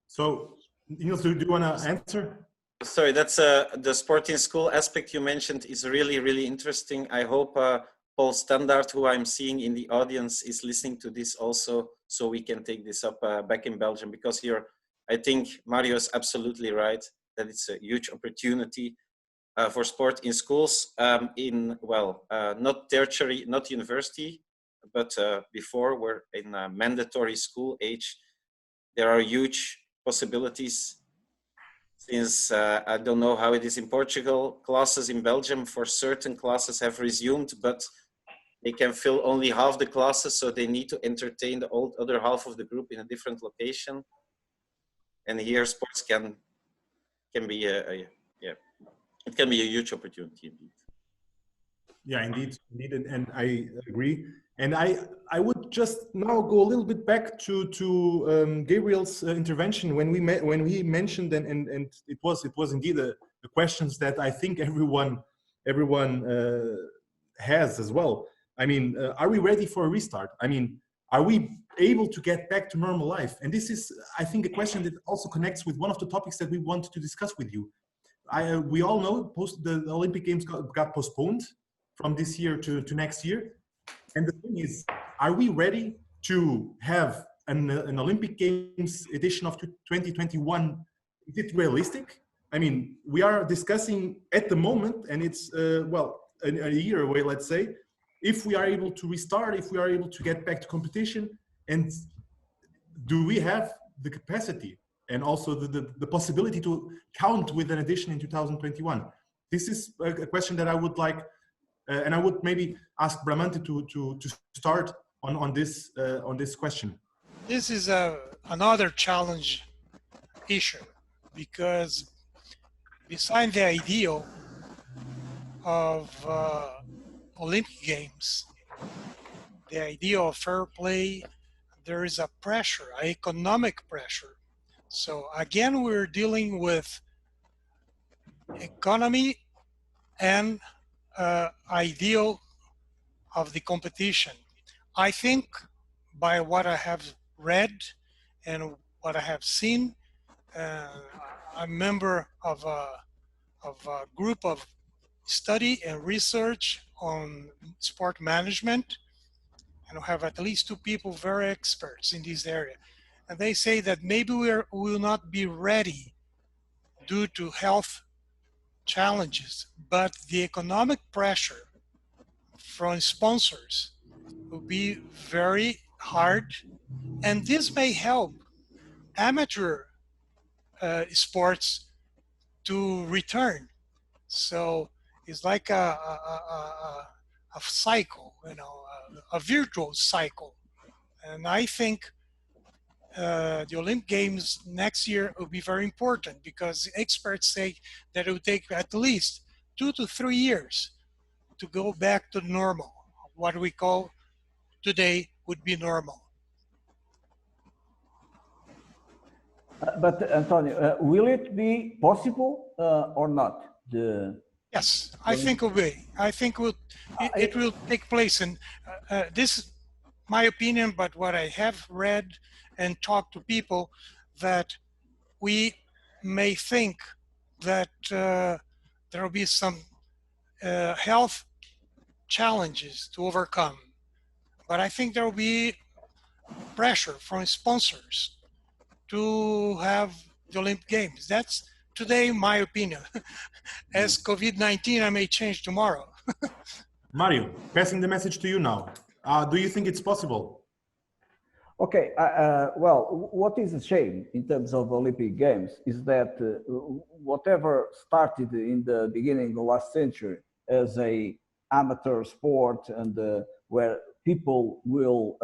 So, Nils, do you want to answer? Sorry, that's the sporting school aspect you mentioned is really, really interesting. I hope Paul Standaard, who I'm seeing in the audience, is listening to this also, so we can take this up back in Belgium, because here, I think Mário is absolutely right that it's a huge opportunity for sport in schools, not tertiary, not university, but before we're in mandatory school age, there are huge possibilities. Since I don't know how it is in Portugal, classes in Belgium for certain classes have resumed, but they can fill only half the classes, so they need to entertain the other half of the group in a different location. And here, sports can be it can be a huge opportunity indeed. Yeah, indeed, and I agree. And I would just now go a little bit back to Gabriel's intervention when he mentioned and it was indeed the questions that I think everyone has as well. I mean, are we ready for a restart? I mean, are we able to get back to normal life? And this is, I think, a question that also connects with one of the topics that we wanted to discuss with you. We all know the Olympic Games got postponed from this year to next year. And the thing is, are we ready to have an Olympic Games edition of 2021? Is it realistic? I mean, we are discussing at the moment, and it's, a year away, let's say, if we are able to restart, if we are able to get back to competition, and do we have the capacity and also the possibility to count with an edition in 2021? This is a question that I would like, and I would maybe ask Bramante to start on this question. This is another challenge issue, because besides the ideal of Olympic Games, the idea of fair play, there is a pressure, an economic pressure. So again, we're dealing with economy and ideal of the competition. I think by what I have read and what I have seen, I'm a member of a group of study and research on sport management, and we have at least 2 people very experts in this area. And they say that maybe we will not be ready due to health challenges, but the economic pressure from sponsors will be very hard, and this may help amateur sports to return. So it's like a cycle, a virtual cycle. And I think the Olympic Games next year will be very important, because experts say that it will take at least 2 to 3 years to go back to normal. What we call today would be normal. But Antonio, will it be possible or not? Yes, I think it will be. I think it will take place. And this is my opinion, but what I have read and talked to people, that we may think that there will be some health challenges to overcome. But I think there will be pressure from sponsors to have the Olympic Games. That's today my opinion. As COVID-19, I may change tomorrow. Mário, passing the message to you now. Do you think it's possible? Okay, well, what is a shame in terms of Olympic Games is that whatever started in the beginning of last century as a amateur sport and where people will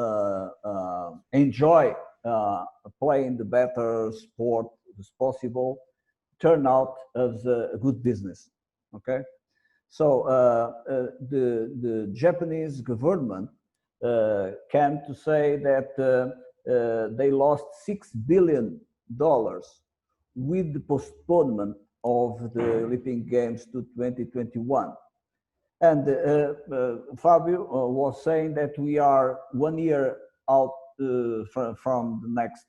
enjoy playing the better sport as possible, turn out as a good business, okay? So the Japanese government came to say that they lost $6 billion with the postponement of the Olympic Games to 2021. And Fábio was saying that we are 1 year out from the next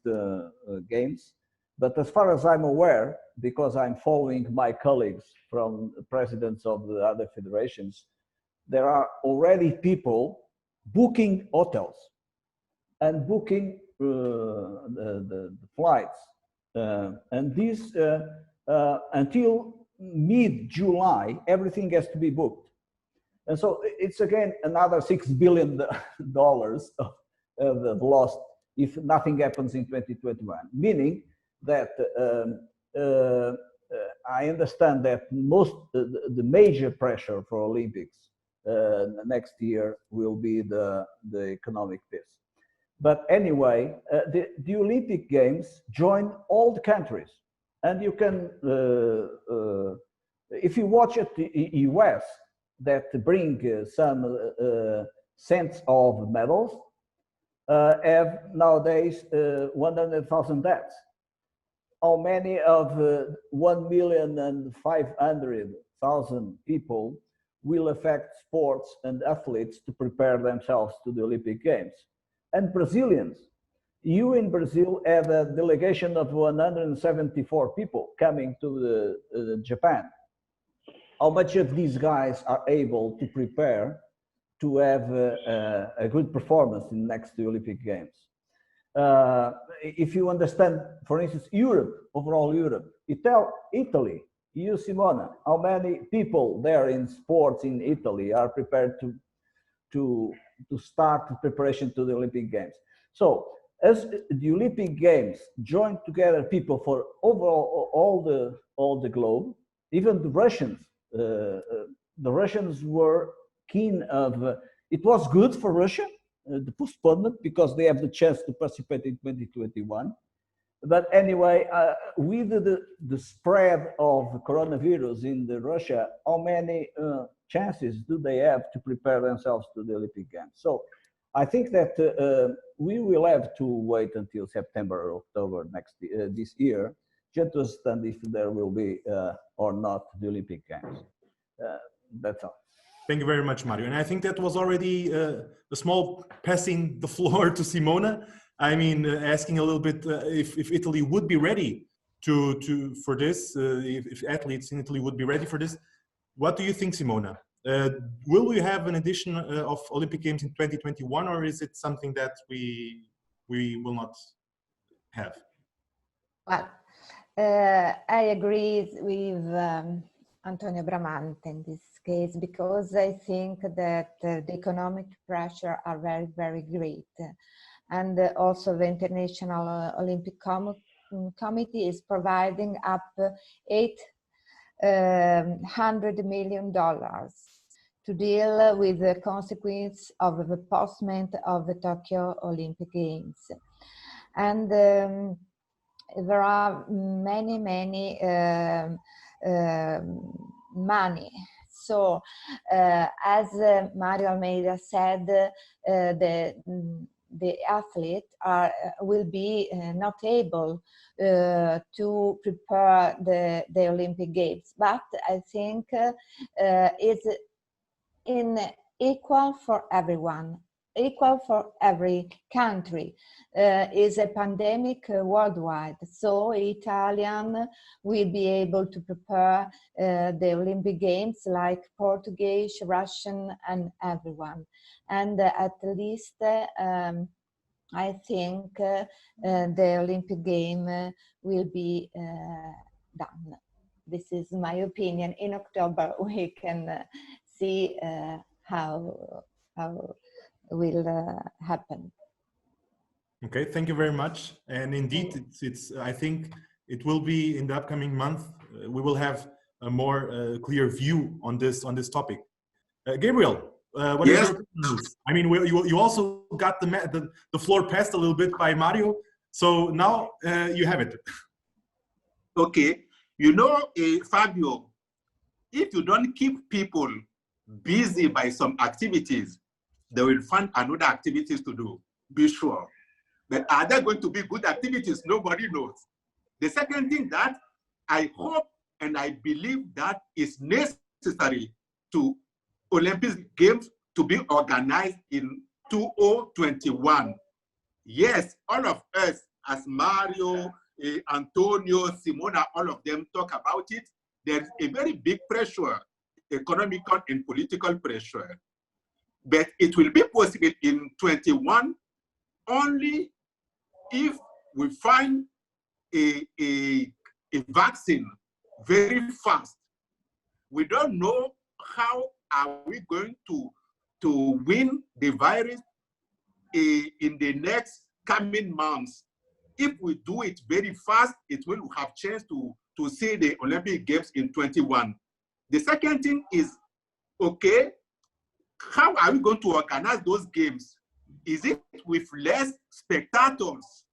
games. But as far as I'm aware, because I'm following my colleagues from the presidents of the other federations, there are already people booking hotels and booking the flights. And this, until mid-July, everything has to be booked. And so it's again another $6 billion of lost if nothing happens in 2021, meaning that I understand that the major pressure for Olympics next year will be the economic piece. But anyway, the Olympic Games join all the countries, and you can, if you watch it, the US that bring some cents of medals have nowadays 100,000 deaths. How many of 1,500,000 people will affect sports and athletes to prepare themselves to the Olympic Games? And Brazilians, you in Brazil have a delegation of 174 people coming to Japan. How much of these guys are able to prepare to have a good performance in the next Olympic Games? If you understand, for instance, Europe, overall Europe, Italy, you, Simona, how many people there in sports in Italy are prepared to start the preparation to the Olympic Games? So as the Olympic Games join together people for overall all the globe, even the Russians were keen of, it was good for Russia, the postponement, because they have the chance to participate in 2021. But anyway, with the spread of coronavirus in Russia, how many chances do they have to prepare themselves to the Olympic Games? So I think that we will have to wait until September or October this year just to understand if there will be or not the Olympic Games. That's all. Thank you very much, Mário. And I think that was already a small passing the floor to Simona. I mean, asking a little bit if Italy would be ready for this, if athletes in Italy would be ready for this. What do you think, Simona? Will we have an edition of Olympic Games in 2021, or is it something that we will not have? Well, I agree with Antonio Bramante in this case, because I think that the economic pressure are very, very great. And also the International Olympic Committee is providing up $800 million to deal with the consequence of the postponement of the Tokyo Olympic Games. And there are many money. So as Mário Almeida said, the athlete will be not able to prepare the Olympic Games, but I think it's equal for everyone, equal for every country. Is a pandemic worldwide, so Italian will be able to prepare the Olympic Games like Portuguese, Russian, and everyone. And at least I think the Olympic game will be done. This is my opinion. In October we can see how will happen. Okay, thank you very much. And indeed, it's I think it will be in the upcoming month. We will have a more clear view on this topic. Gabriel, what is your opinion? I mean, you also got the floor passed a little bit by Mário, so now you have it. Okay, you know, Fábio, if you don't keep people busy by some activities, they will find another activities to do, be sure. But are there going to be good activities? Nobody knows. The second thing that I hope and I believe that is necessary to Olympic Games to be organized in 2021. Yes, all of us, as Mario, Antonio, Simona, all of them talk about it. There's a very big pressure, economical and political pressure. But it will be possible in 21 only if we find a vaccine very fast. We don't know how are we going to win the virus in the next coming months. If we do it very fast, it will have chance to see the Olympic Games in 21. The second thing is, okay, how are we going to organize those games? Is it with less spectators?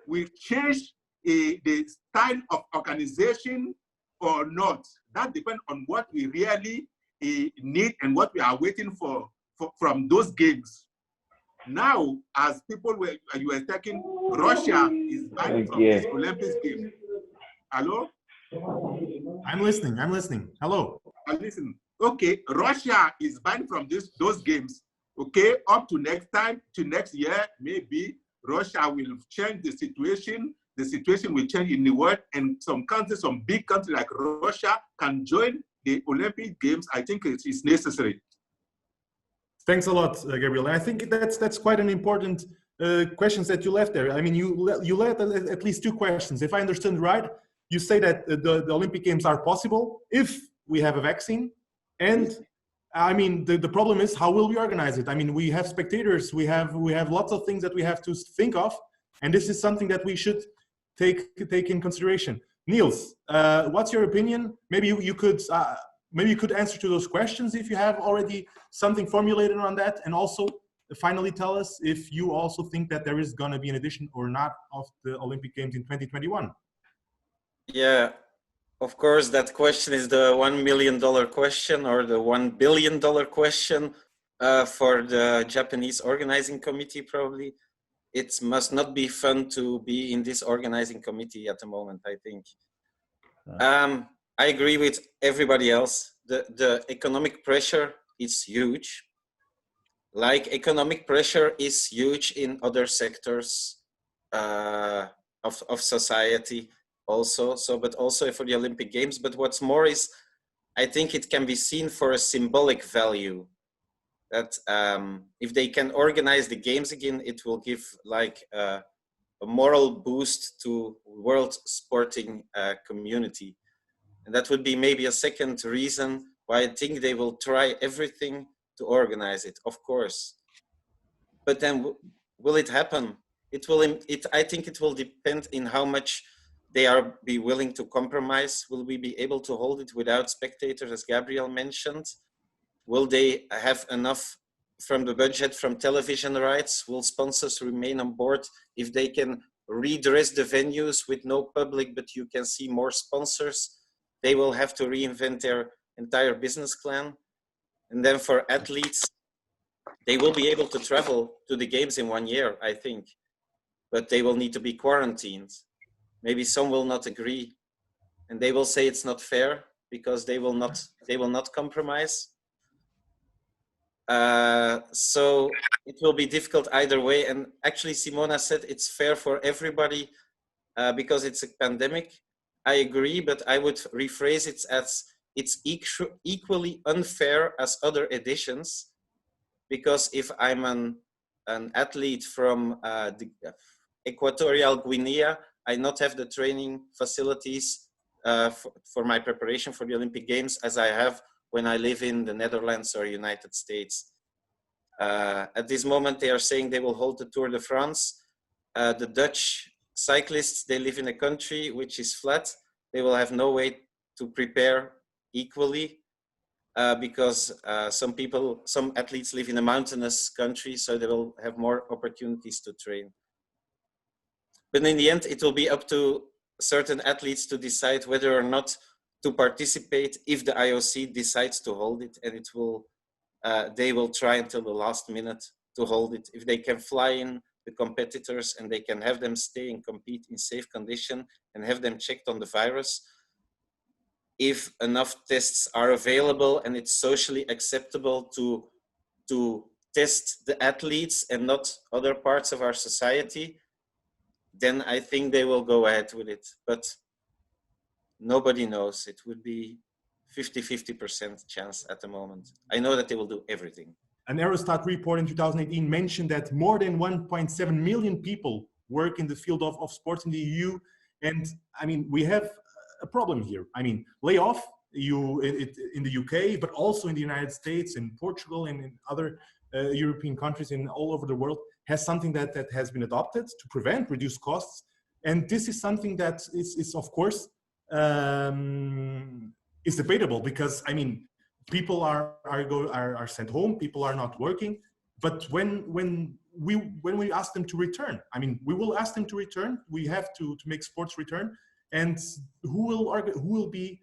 We change the style of organization or not? That depends on what we really need and what we are waiting for from those games. Now, as people you were talking, Russia is banned from this Olympic Games. Hello? I'm listening. Hello. Listen. Okay, Russia is banned from those games. Okay, up to next time, to next year, maybe Russia will change the situation. The situation will change in the world, and some countries, some big countries like Russia can join the Olympic Games. I think it is necessary. Thanks a lot, Gabriel. I think that's quite an important questions that you left there. I mean, you left at least two questions. If I understand right, you say that the Olympic Games are possible if we have a vaccine. And I mean, the problem is, how will we organize it? I mean, we have spectators, we have lots of things that we have to think of, and this is something that we should take in consideration. Nils, what's your opinion? Maybe you could answer to those questions if you have already something formulated on that, and also finally tell us if you also think that there is going to be an addition or not of the Olympic Games in 2021. Yeah. Of course, that question is the $1 million question or the $1 billion question for the Japanese organizing committee, probably. It must not be fun to be in this organizing committee at the moment, I think. I agree with everybody else. The economic pressure is huge. Like economic pressure is huge in other sectors of society. Also, but also for the Olympic Games. But what's more is, I think it can be seen for a symbolic value that if they can organize the games again, it will give like a moral boost to world sporting community. And that would be maybe a second reason why I think they will try everything to organize it, of course. But then will it happen? I think it will depend in how much they be willing to compromise. Will we be able to hold it without spectators, as Gabriel mentioned? Will they have enough from the budget from television rights? Will sponsors remain on board if they can redress the venues with no public, but you can see more sponsors? They will have to reinvent their entire business plan. And then for athletes, they will be able to travel to the games in 1 year, I think, but they will need to be quarantined. Maybe some will not agree, and they will say it's not fair because they will not compromise. So it will be difficult either way. And actually, Simona said it's fair for everybody because it's a pandemic. I agree, but I would rephrase it as it's equally unfair as other editions, because if I'm an athlete from the Equatorial Guinea, I not have the training facilities for my preparation for the Olympic Games as I have when I live in the Netherlands or United States. At this moment, they are saying they will hold the Tour de France. The Dutch cyclists, they live in a country which is flat. They will have no way to prepare equally because some athletes live in a mountainous country, so they will have more opportunities to train. But in the end, it will be up to certain athletes to decide whether or not to participate if the IOC decides to hold it, and it will, they will try until the last minute to hold it. If they can fly in the competitors and they can have them stay and compete in safe condition and have them checked on the virus, if enough tests are available and it's socially acceptable to test the athletes and not other parts of our society, then I think they will go ahead with it. But nobody knows. It would be 50-50% chance at the moment. I know that they will do everything. An Eurostat report in 2018 mentioned that more than 1.7 million people work in the field of sports in the EU. And I mean, we have a problem here. I mean, layoff in the UK, but also in the United States, in Portugal, and in other European countries and all over the world, has something that has been adopted to prevent, reduce costs. And this is something that is of course, is debatable, because I mean, people are sent home, people are not working. But when we ask them to return, I mean, we will ask them to return. We have to make sports return. And who will be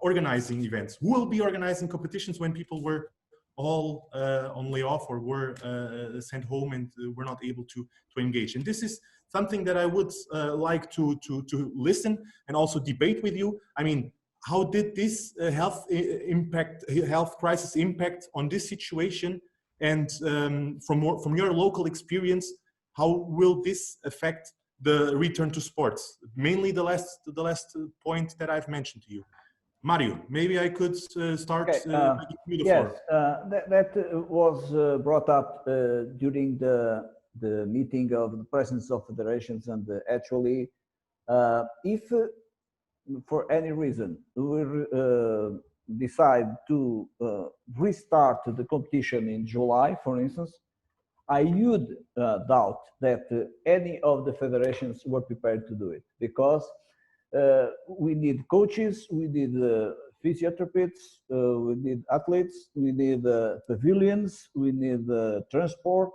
organizing events? Who will be organizing competitions when people were all on layoff or were sent home and were not able to engage? And this is something that I would like to listen and also debate with you. I mean, how did this health crisis impact on this situation? And from your local experience, how will this affect the return to sports? Mainly the last point that I've mentioned to you. Mario, maybe I could start. Okay, yes, that was brought up during the meeting of the presidents of federations, and actually, if for any reason we decide to restart the competition in July, for instance, I would doubt that any of the federations were prepared to do it, because we need coaches, we need physiotherapists, we need athletes, we need pavilions, we need transport,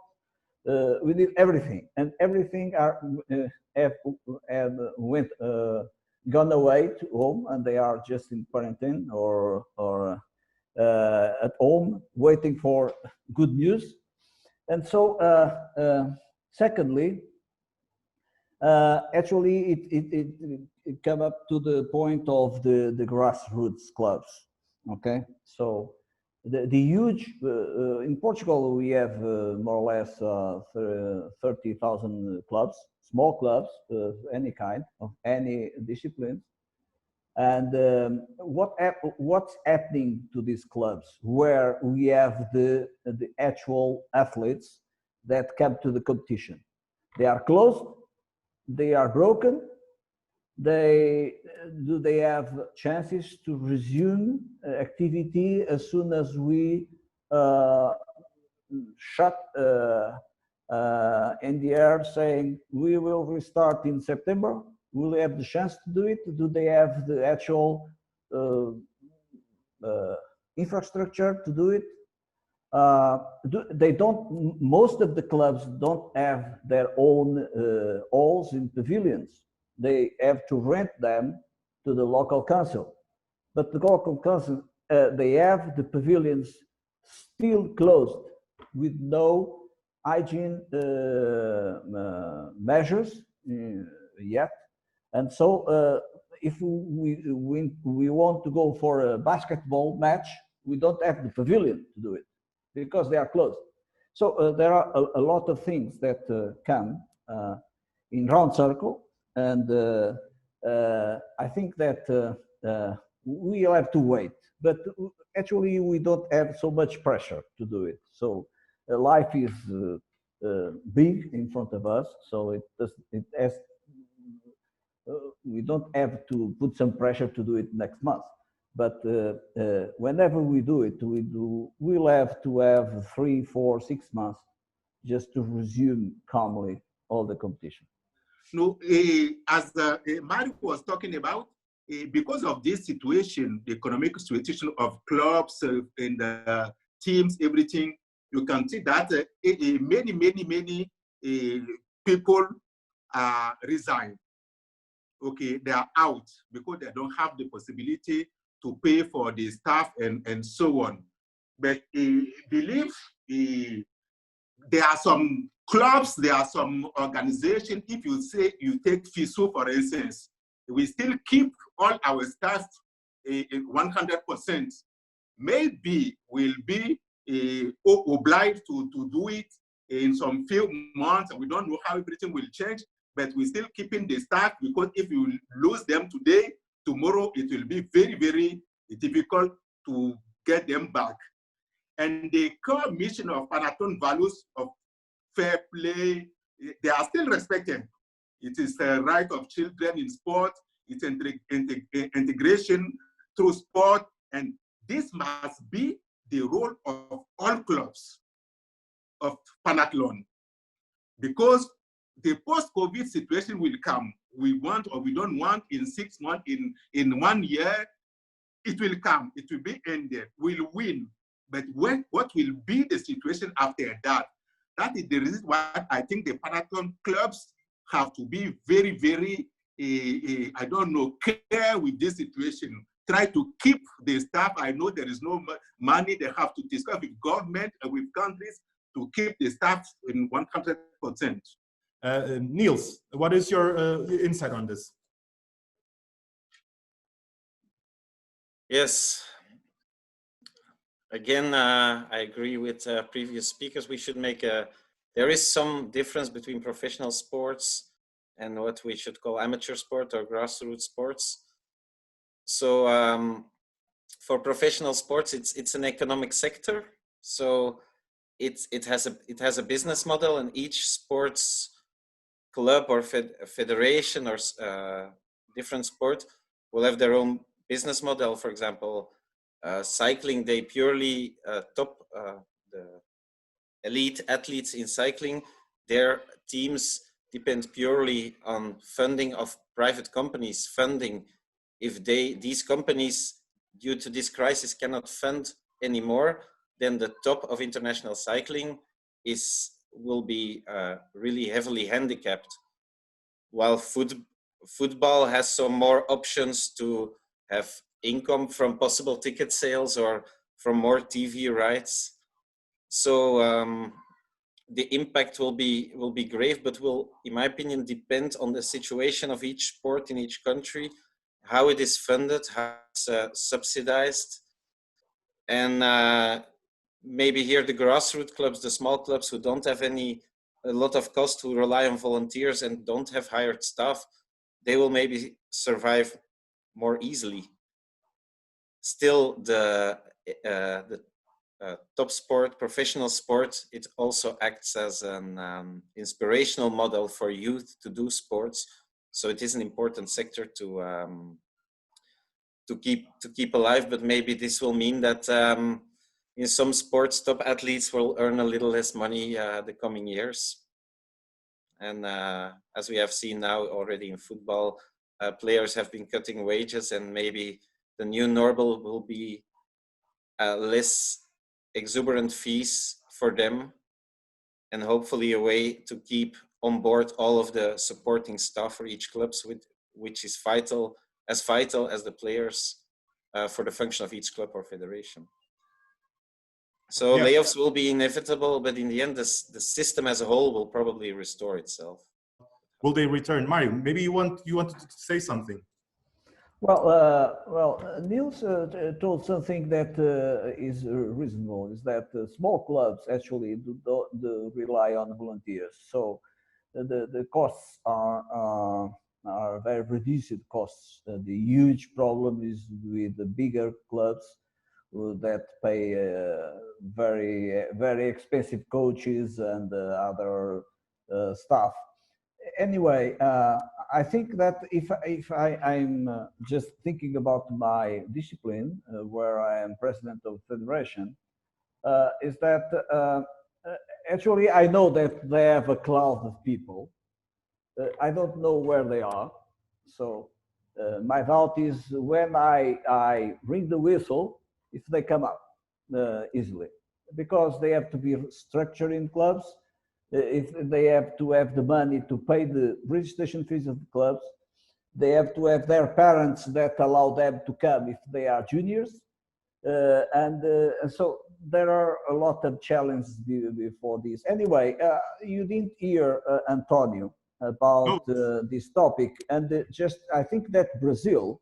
we need everything, and everything gone away to home, and they are just in quarantine or at home waiting for good news. And so, secondly, actually, it came up to the point of the grassroots clubs. Okay, so the huge in Portugal we have more or less 30,000 clubs, small clubs of any kind, of any discipline. And what's happening to these clubs where we have the actual athletes that come to the competition? They are closed, they are broken. Do they have chances to resume activity as soon as we shut in the air, saying we will restart in September? Will they have the chance to do it? Do they have the actual infrastructure to do it? They don't. Most of the clubs don't have their own halls in pavilions. They have to rent them to the local council. But the local council, they have the pavilions still closed with no hygiene measures yet. And so if we want to go for a basketball match, we don't have the pavilion to do it because they are closed. So there are a lot of things that come in round circle. And I think that we'll have to wait. But actually, we don't have so much pressure to do it. So life is big in front of us. So we don't have to put some pressure to do it next month. But whenever we do it, we'll have to have 3, 4, 6 months just to resume calmly all the competition. No, as Mário was talking about, because of this situation, the economic situation of clubs and teams, everything, you can see that many people resign. Okay, they are out because they don't have the possibility to pay for the staff and so on. But I believe there are some clubs, there are some organizations. If you say you take FISU, for instance, we still keep all our staff 100%. Maybe we'll be obliged to do it in some few months, and we don't know how everything will change, but we're still keeping the staff, because if you lose them today, tomorrow it will be very, very difficult to get them back. And the core mission of Panathlon, values of fair play, they are still respected. It is the right of children in sport, it's integration through sport, and this must be the role of all clubs of Panathlon, because the post-COVID situation will come. We want or we don't want, in 6 months, in 1 year, it will come, it will be ended, we'll win. But what will be the situation after that? That is the reason why I think the Panathlon clubs have to be very, very, I don't know, care with this situation. Try to keep the staff. I know there is no money. They have to discuss with government and with countries to keep the staff in 100%. Nils, what is your insight on this? Yes. Again, I agree with previous speakers. We should make there is some difference between professional sports and what we should call amateur sport or grassroots sports. So for professional sports, it's an economic sector. So it has a business model, and each sports club or federation or different sport will have their own business model. For example, cycling, they purely the elite athletes in cycling, their teams depend purely on funding of private companies funding. If these companies, due to this crisis, cannot fund anymore, then the top of international cycling will be really heavily handicapped. While football has some more options to have income from possible ticket sales or from more TV rights. So the impact will be grave, but will, in my opinion, depend on the situation of each sport in each country, how it is funded, how it's subsidized, and maybe here the grassroots clubs, the small clubs who don't have a lot of cost, who rely on volunteers and don't have hired staff, they will maybe survive more easily. Still, the top sport, professional sport, it also acts as an inspirational model for youth to do sports. So it is an important sector to keep alive. But maybe this will mean that in some sports, top athletes will earn a little less money the coming years. And as we have seen now already in football, players have been cutting wages, and maybe the new normal will be less exuberant fees for them, and hopefully a way to keep on board all of the supporting staff for each club, which is vital as the players for the function of each club or federation. So yeah. Layoffs will be inevitable, but in the end, the system as a whole will probably restore itself. Will they return? Mário, maybe you wanted to say something. Well, Nils told something that is reasonable, is that small clubs actually do rely on volunteers. So the costs are very reduced costs. The huge problem is with the bigger clubs that pay very expensive coaches and other staff. Anyway, I think that if I'm just thinking about my discipline, where I am president of the federation, is that actually I know that they have a cloud of people. I don't know where they are. So my doubt is when I ring the whistle, if they come up easily, because they have to be structured in clubs. If they have to have the money to pay the registration fees of the clubs, they have to have their parents that allow them to come if they are juniors. And so there are a lot of challenges before this. Anyway, you didn't hear António about this topic. And just, I think that Brazil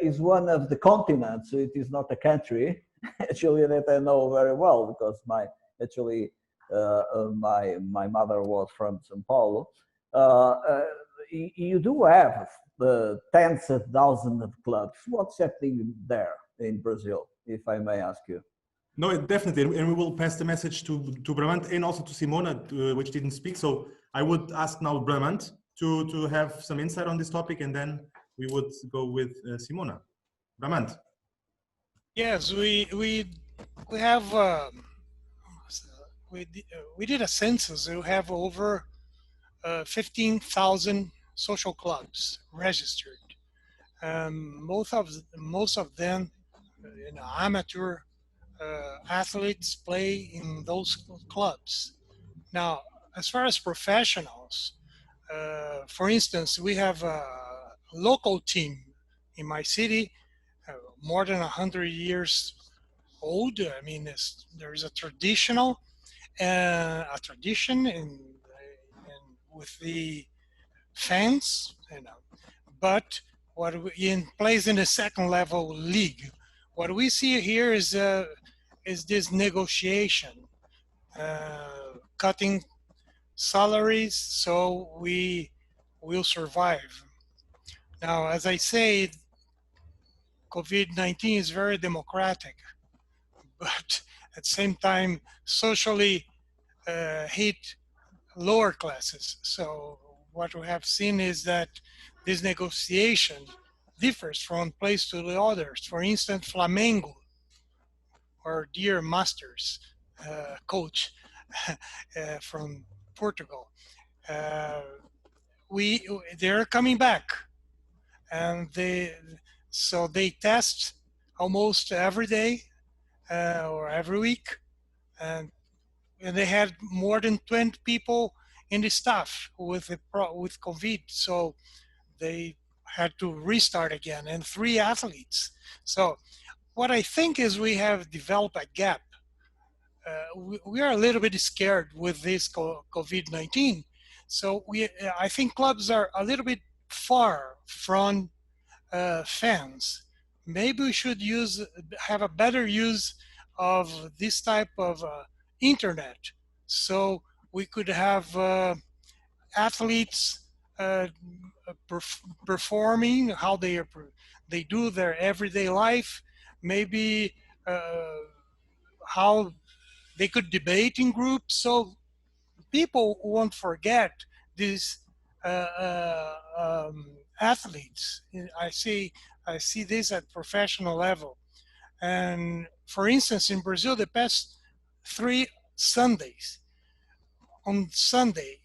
is one of the continents, so it is not a country, actually, that I know very well, because my mother was from São Paulo. You do have tens of thousands of clubs. What's happening there in Brazil, if I may ask you? No, definitely, and we will pass the message to Bramante and also to Simona, which didn't speak. So I would ask now Bramante to have some insight on this topic, and then we would go with Simona. Bramante. Yes, we have we did a census. We have over 15,000 social clubs registered. Most of them, amateur athletes play in those clubs. Now, as far as professionals, for instance, we have a local team in my city, more than 100 years old. I mean, there is a tradition in with the fans, but plays in the second level league. What we see here is this negotiation, cutting salaries so we will survive. Now, as I say, COVID-19 is very democratic, but at the same time, socially hit lower classes. So what we have seen is that this negotiation differs from place to the others. For instance, Flamengo, our dear masters coach from Portugal, they're coming back, and they test almost every day or every week, and they had more than 20 people in the staff with COVID, so they had to restart again, and 3 athletes. So what I think is we have developed a gap. We are a little bit scared with this COVID-19. So I think clubs are a little bit far from fans. Maybe we should have a better use of this type of internet, so we could have athletes performing how they do their everyday life, maybe how they could debate in groups, so people won't forget these athletes. I see this at professional level. And for instance, in Brazil, the past 3 Sundays, on Sunday,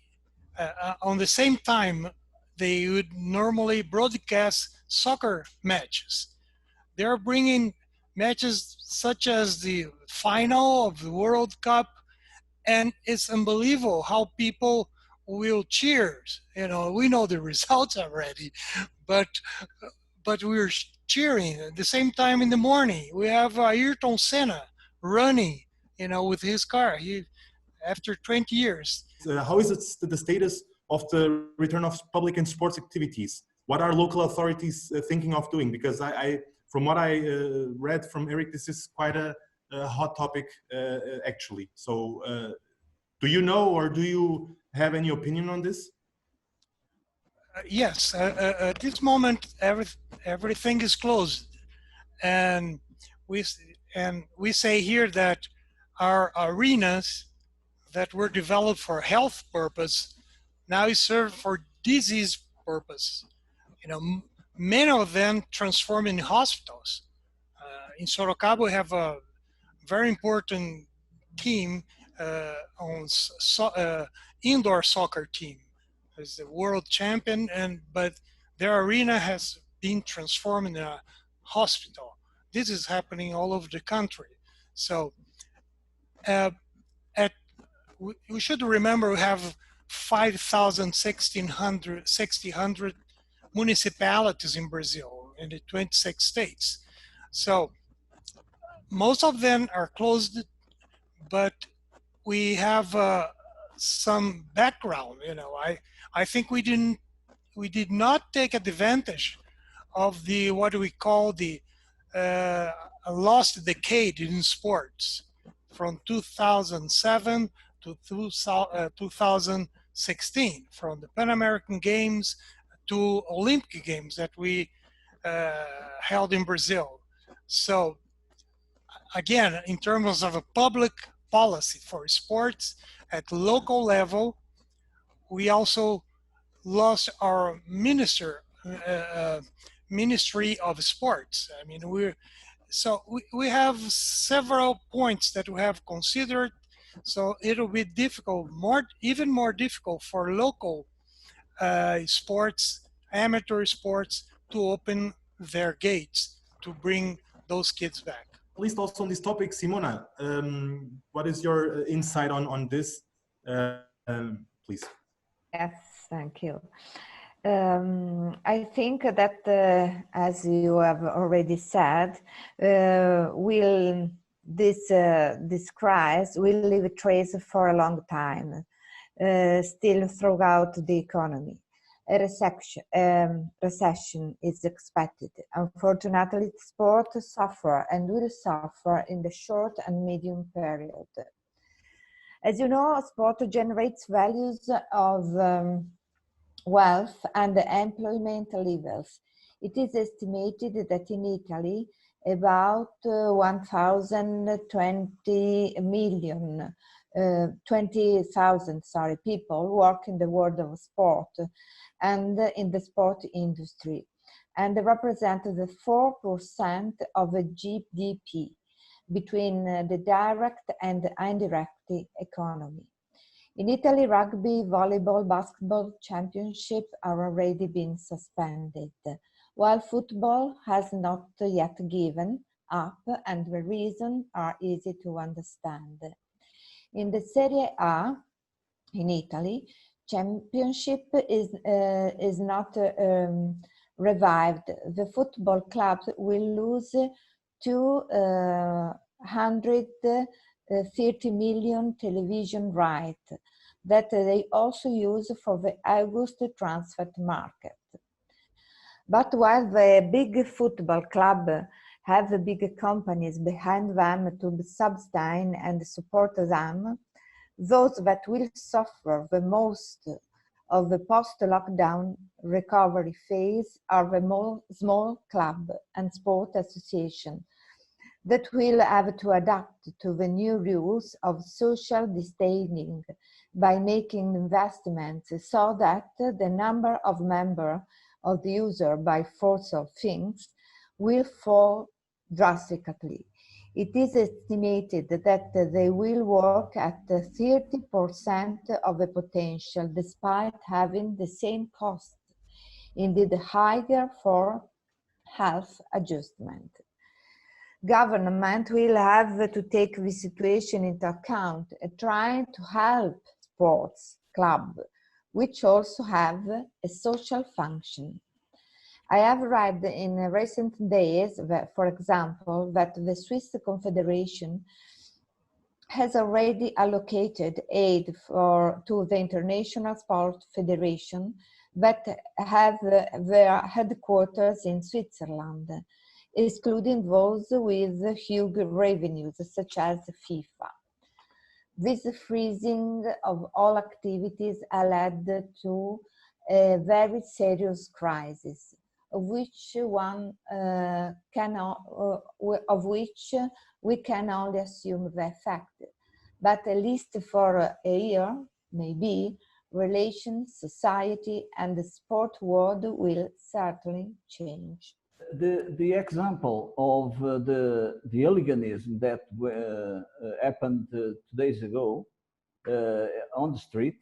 on the same time, they would normally broadcast soccer matches. They're bringing matches such as the final of the World Cup, and it's unbelievable how people will cheer. We know the results already, but we're cheering. At the same time in the morning, we have Ayrton Senna running, with his car. After 20 years. How is it the status of the return of public and sports activities? What are local authorities thinking of doing? Because from what I read from Eric, this is quite a hot topic actually. So do you know, or do you have any opinion on this? Yes, at this moment, everything is closed. And we say here that our arenas that were developed for health purpose now is served for disease purpose. Many of them transform in hospitals. In Sorocaba, we have a very important team on indoor soccer team. It's the world champion, but their arena has been transformed in a hospital. This is happening all over the country. So we should remember we have 5,000, 1,600 municipalities in Brazil, in the 26 states. So most of them are closed, but we have some background. You know, I think we did not take advantage of the what we call the a lost decade in sports from 2007 to 2016, from the Pan American Games to Olympic Games that we held in Brazil. So again, in terms of a public policy for sports at local level, we also lost our Ministry of Sports. I mean, we have several points that we have considered. So it'll be difficult, even more difficult for local sports, amateur sports, to open their gates to bring those kids back. At least also on this topic, Simona, what is your insight on this? Please. Yes, thank you. I think that, as you have already said, this crisis will leave a trace for a long time, still throughout the economy. A recession is expected. Unfortunately, sport suffer and will suffer in the short and medium period. As you know, sport generates values of wealth and employment levels. It is estimated that in Italy, about 20,000 people work in the world of sport and in the sport industry, and represent the 4% of the GDP between the direct and indirect economy. In Italy, rugby, volleyball, basketball championships are already been suspended, while football has not yet given up, and the reasons are easy to understand. In the Serie A in Italy, championship is not revived. The football clubs will lose 230 million television rights that they also use for the August transfer market. But while the big football club have the big companies behind them to sustain and support them, those that will suffer the most of the post-lockdown recovery phase are the small club and sport association that will have to adapt to the new rules of social distancing by making investments so that the number of members of the user by force of things will fall drastically. It is estimated that they will work at 30% of the potential despite having the same cost, indeed higher for health adjustment. Government will have to take the situation into account and try to help sports clubs, which also have a social function. I have read in recent days that, for example, that the Swiss Confederation has already allocated aid to the International Sport Federation that have their headquarters in Switzerland, excluding those with huge revenues, such as FIFA. This freezing of all activities led to a very serious crisis, of which we can only assume the effect. But at least for a year, maybe, relations, society, and the sport world will certainly change. The example of the hooliganism that happened 2 days ago on the street,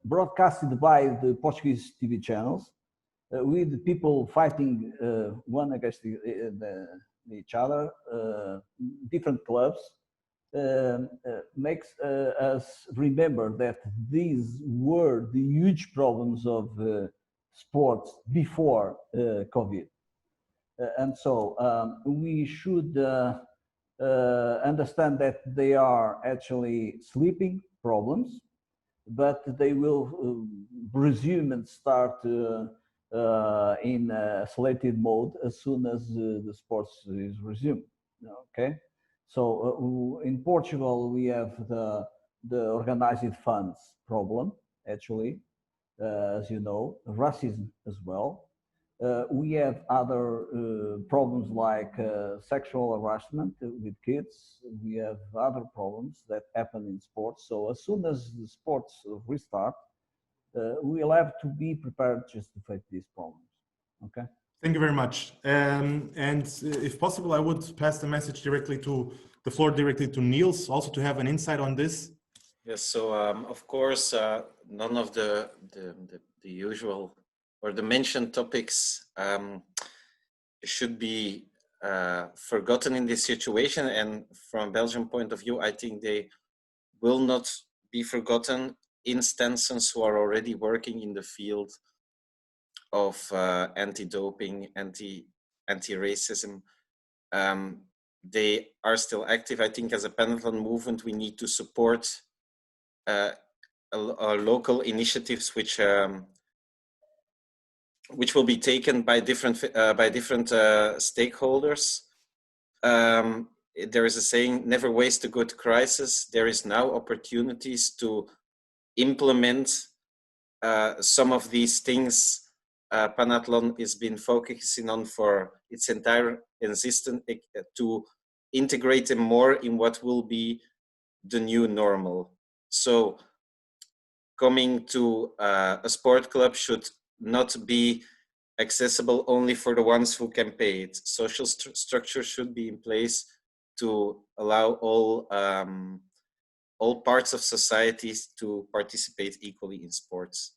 broadcasted by the Portuguese TV channels, with people fighting one against each other, different clubs, makes us remember that these were the huge problems of sports before COVID. And so we should understand that they are actually sleeping problems, but they will resume and start in selected mode as soon as the sports is resumed. Okay, so in Portugal we have the organized funds problem, actually, as you know, racism as well. We have other problems like sexual harassment with kids. We have other problems that happen in sports. So as soon as the sports restart, we'll have to be prepared just to face these problems. Okay. Thank you very much. And if possible, I would pass the message directly to the floor directly to Nils, also to have an insight on this. Yes. So of course, none of the usual or the mentioned topics should be forgotten in this situation. And from a Belgian point of view, I think they will not be forgotten. Instances who are already working in the field of anti-doping, anti-racism, they are still active. I think as a Panathlon movement, we need to support local initiatives which will be taken by different stakeholders. There is a saying, never waste a good crisis. There is now opportunities to implement some of these things Panathlon has been focusing on for its entire existence, to integrate them more in what will be the new normal. So coming to a sport club should not be accessible only for the ones who can pay it. Social structure should be in place to allow all parts of societies to participate equally in sports.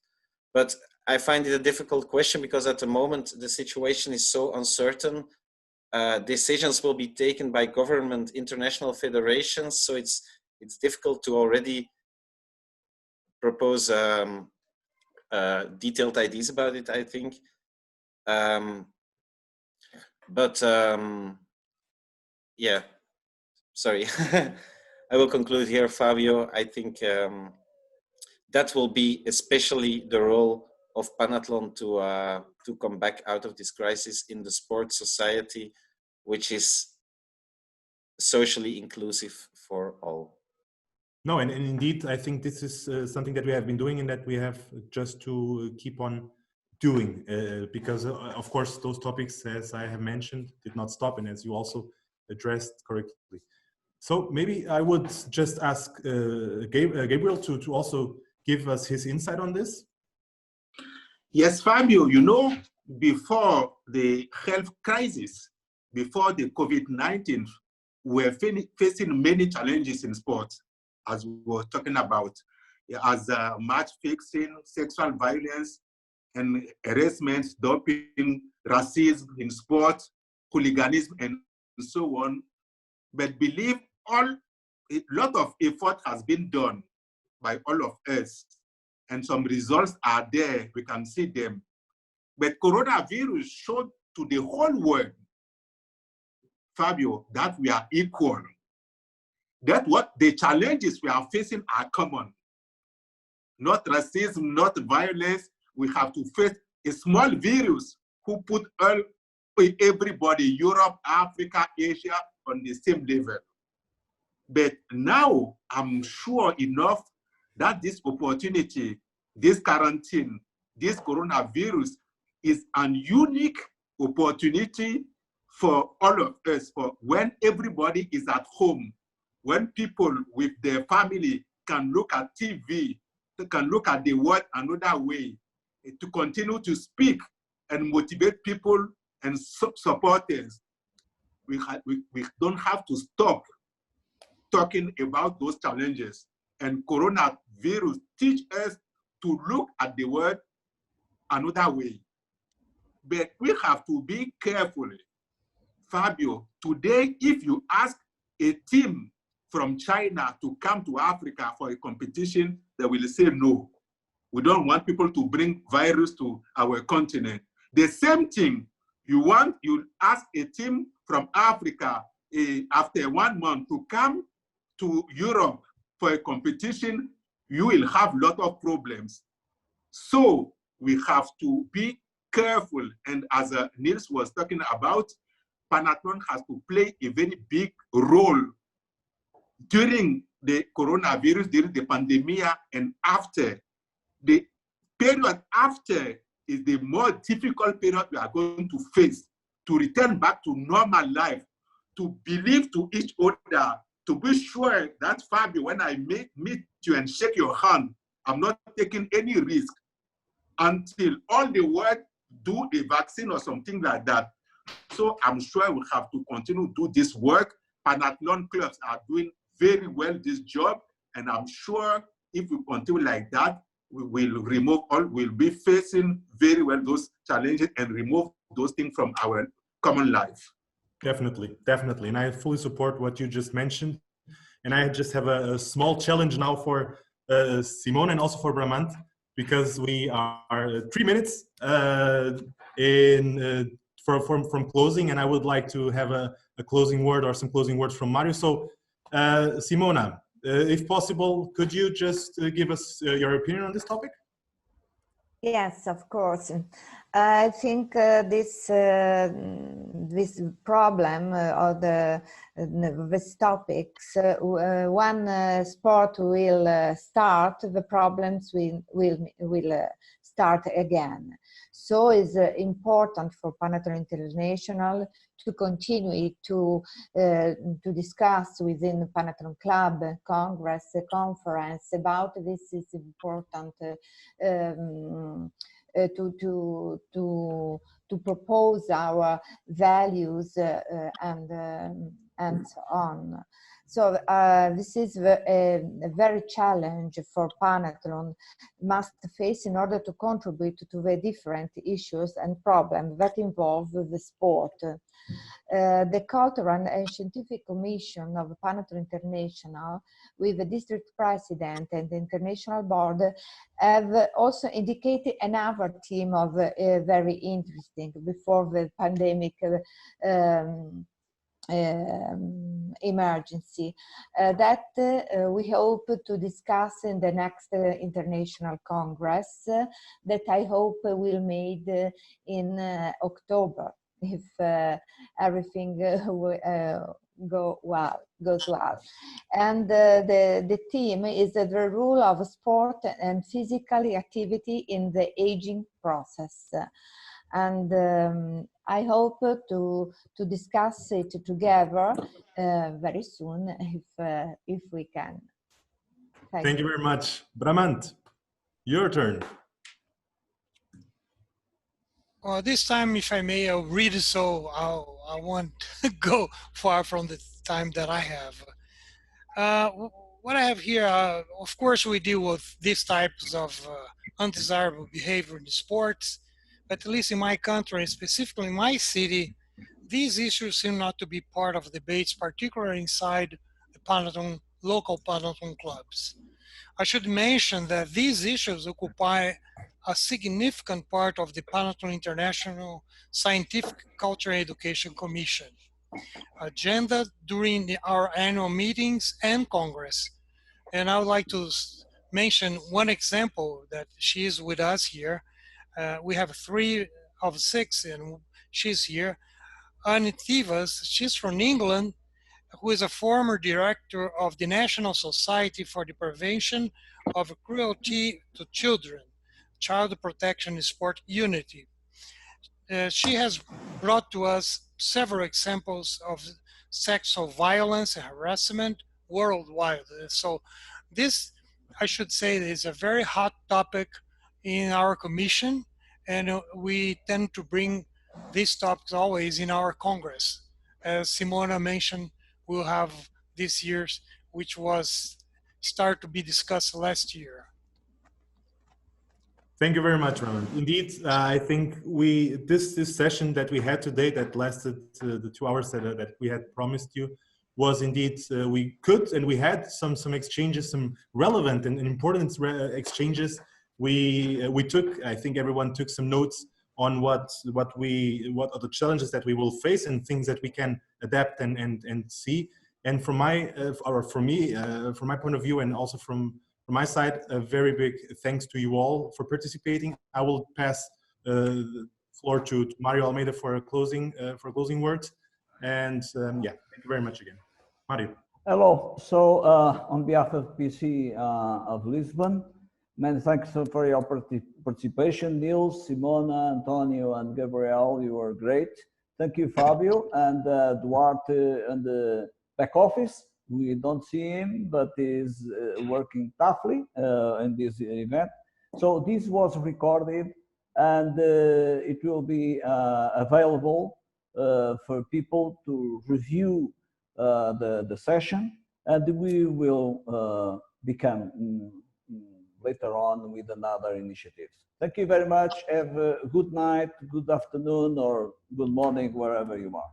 But I find it a difficult question because at the moment the situation is so uncertain. Decisions will be taken by government, international federations, so it's difficult to already propose detailed ideas about it, I think. Yeah, sorry. I will conclude here, Fabio. I think that will be especially the role of Panathlon to come back out of this crisis in the sports society, which is socially inclusive for all. No, and indeed, I think this is something that we have been doing and that we have just to keep on doing, because of course those topics, as I have mentioned, did not stop, and as you also addressed correctly. So maybe I would just ask Gabriel to also give us his insight on this. Yes, Fabio, you know, before the health crisis, before the COVID-19, we were facing many challenges in sports, as we were talking about, as match fixing, sexual violence, and harassment, doping, racism in sport, hooliganism, and so on. But believe a lot of effort has been done by all of us, and some results are there, we can see them. But coronavirus showed to the whole world, Fabio, that we are equal. That what the challenges we are facing are common. Not racism, not violence. We have to face a small virus who put everybody, Europe, Africa, Asia, on the same level. But now I'm sure enough that this opportunity, this quarantine, this coronavirus is an unique opportunity for all of us, for when everybody is at home, when people with their family can look at TV, they can look at the world another way, to continue to speak and motivate people and supporters. We don't have to stop talking about those challenges. And coronavirus teach us to look at the world another way. But we have to be careful. Fabio, today, if you ask a team from China to come to Africa for a competition, they will say no. We don't want people to bring virus to our continent. The same thing, you ask a team from Africa after 1 month to come to Europe for a competition, you will have a lot of problems. So we have to be careful. And as Nils was talking about, Panathlon has to play a very big role during the coronavirus, during the pandemia, and after. The period after is the more difficult period we are going to face to return back to normal life, to believe to each other, to be sure that, Fabio, when I meet you and shake your hand, I'm not taking any risk until all the world do a vaccine or something like that. So I'm sure we have to continue to do this work. Panathlon clubs are doing very well this job, and I'm sure if we continue like that, we will be facing very well those challenges and remove those things from our common life. Definitely, definitely. And I fully support what you just mentioned. And I just have a small challenge now for Simone and also for Bramante, because we are 3 minutes from closing, and I would like to have a closing word or some closing words from Mário. So Simona, if possible, could you just give us your opinion on this topic? Yes, of course. I think this problem or these topics, when sport will start, the problems will start again. So it's important for Panathlon International to continue to discuss within the Panathlon Club, Congress, conference about this. Is important to propose our values and so on. So this is a very challenge for Panathlon must face in order to contribute to the different issues and problems that involve the sport. The Cultural and Scientific Commission of Panathlon International, with the district president and the international board, have also indicated another theme of very interesting before the pandemic emergency that we hope to discuss in the next international congress that I hope will made in October, if everything goes well. And the theme is the role of sport and physical activity in the aging process. And I hope to discuss it together very soon if we can. Thank you very much. Bramante, your turn. Well, this time, if I may, I'll read it so I won't go far from the time that I have. What I have here, of course, we deal with these types of undesirable behavior in sports, but at least in my country, specifically in my city, these issues seem not to be part of debates, particularly inside the local Panathlon clubs. I should mention that these issues occupy a significant part of the Panathlon International Scientific Culture and Education Commission agenda during our annual meetings and Congress. And I would like to mention one example that she is with us here. We have 3 of 6 and she's here. Annie Tivas, she's from England, who is a former director of the National Society for the Prevention of Cruelty to Children, Child Protection Sport Unity. She has brought to us several examples of sexual violence and harassment worldwide. So this, I should say, is a very hot topic in our commission, and we tend to bring these topics always in our Congress. As Simona mentioned, we'll have this year's, which was start to be discussed last year. Thank you very much, Roman. Indeed, I think this session that we had today that lasted the 2 hours that we had promised you was indeed, we had some exchanges, some relevant and important exchanges we took, I think everyone took some notes on what are the challenges that we will face and things that we can adapt and see. And from my from my point of view, and also from my side, a very big thanks to you all for participating. I will pass the floor to Mario Almeida for closing words. And yeah, thank you very much again, Mario. Hello. So on behalf of PC of Lisbon, many thanks for your participation. Nils, Simona, Antonio, and Gabriel, you were great. Thank you, Fábio, and Duarte and the back office. We don't see him, but he's working toughly in this event. So this was recorded, and it will be available for people to review the session, and we will become later on with another initiatives. Thank you very much. Have a good night, good afternoon, or good morning, wherever you are.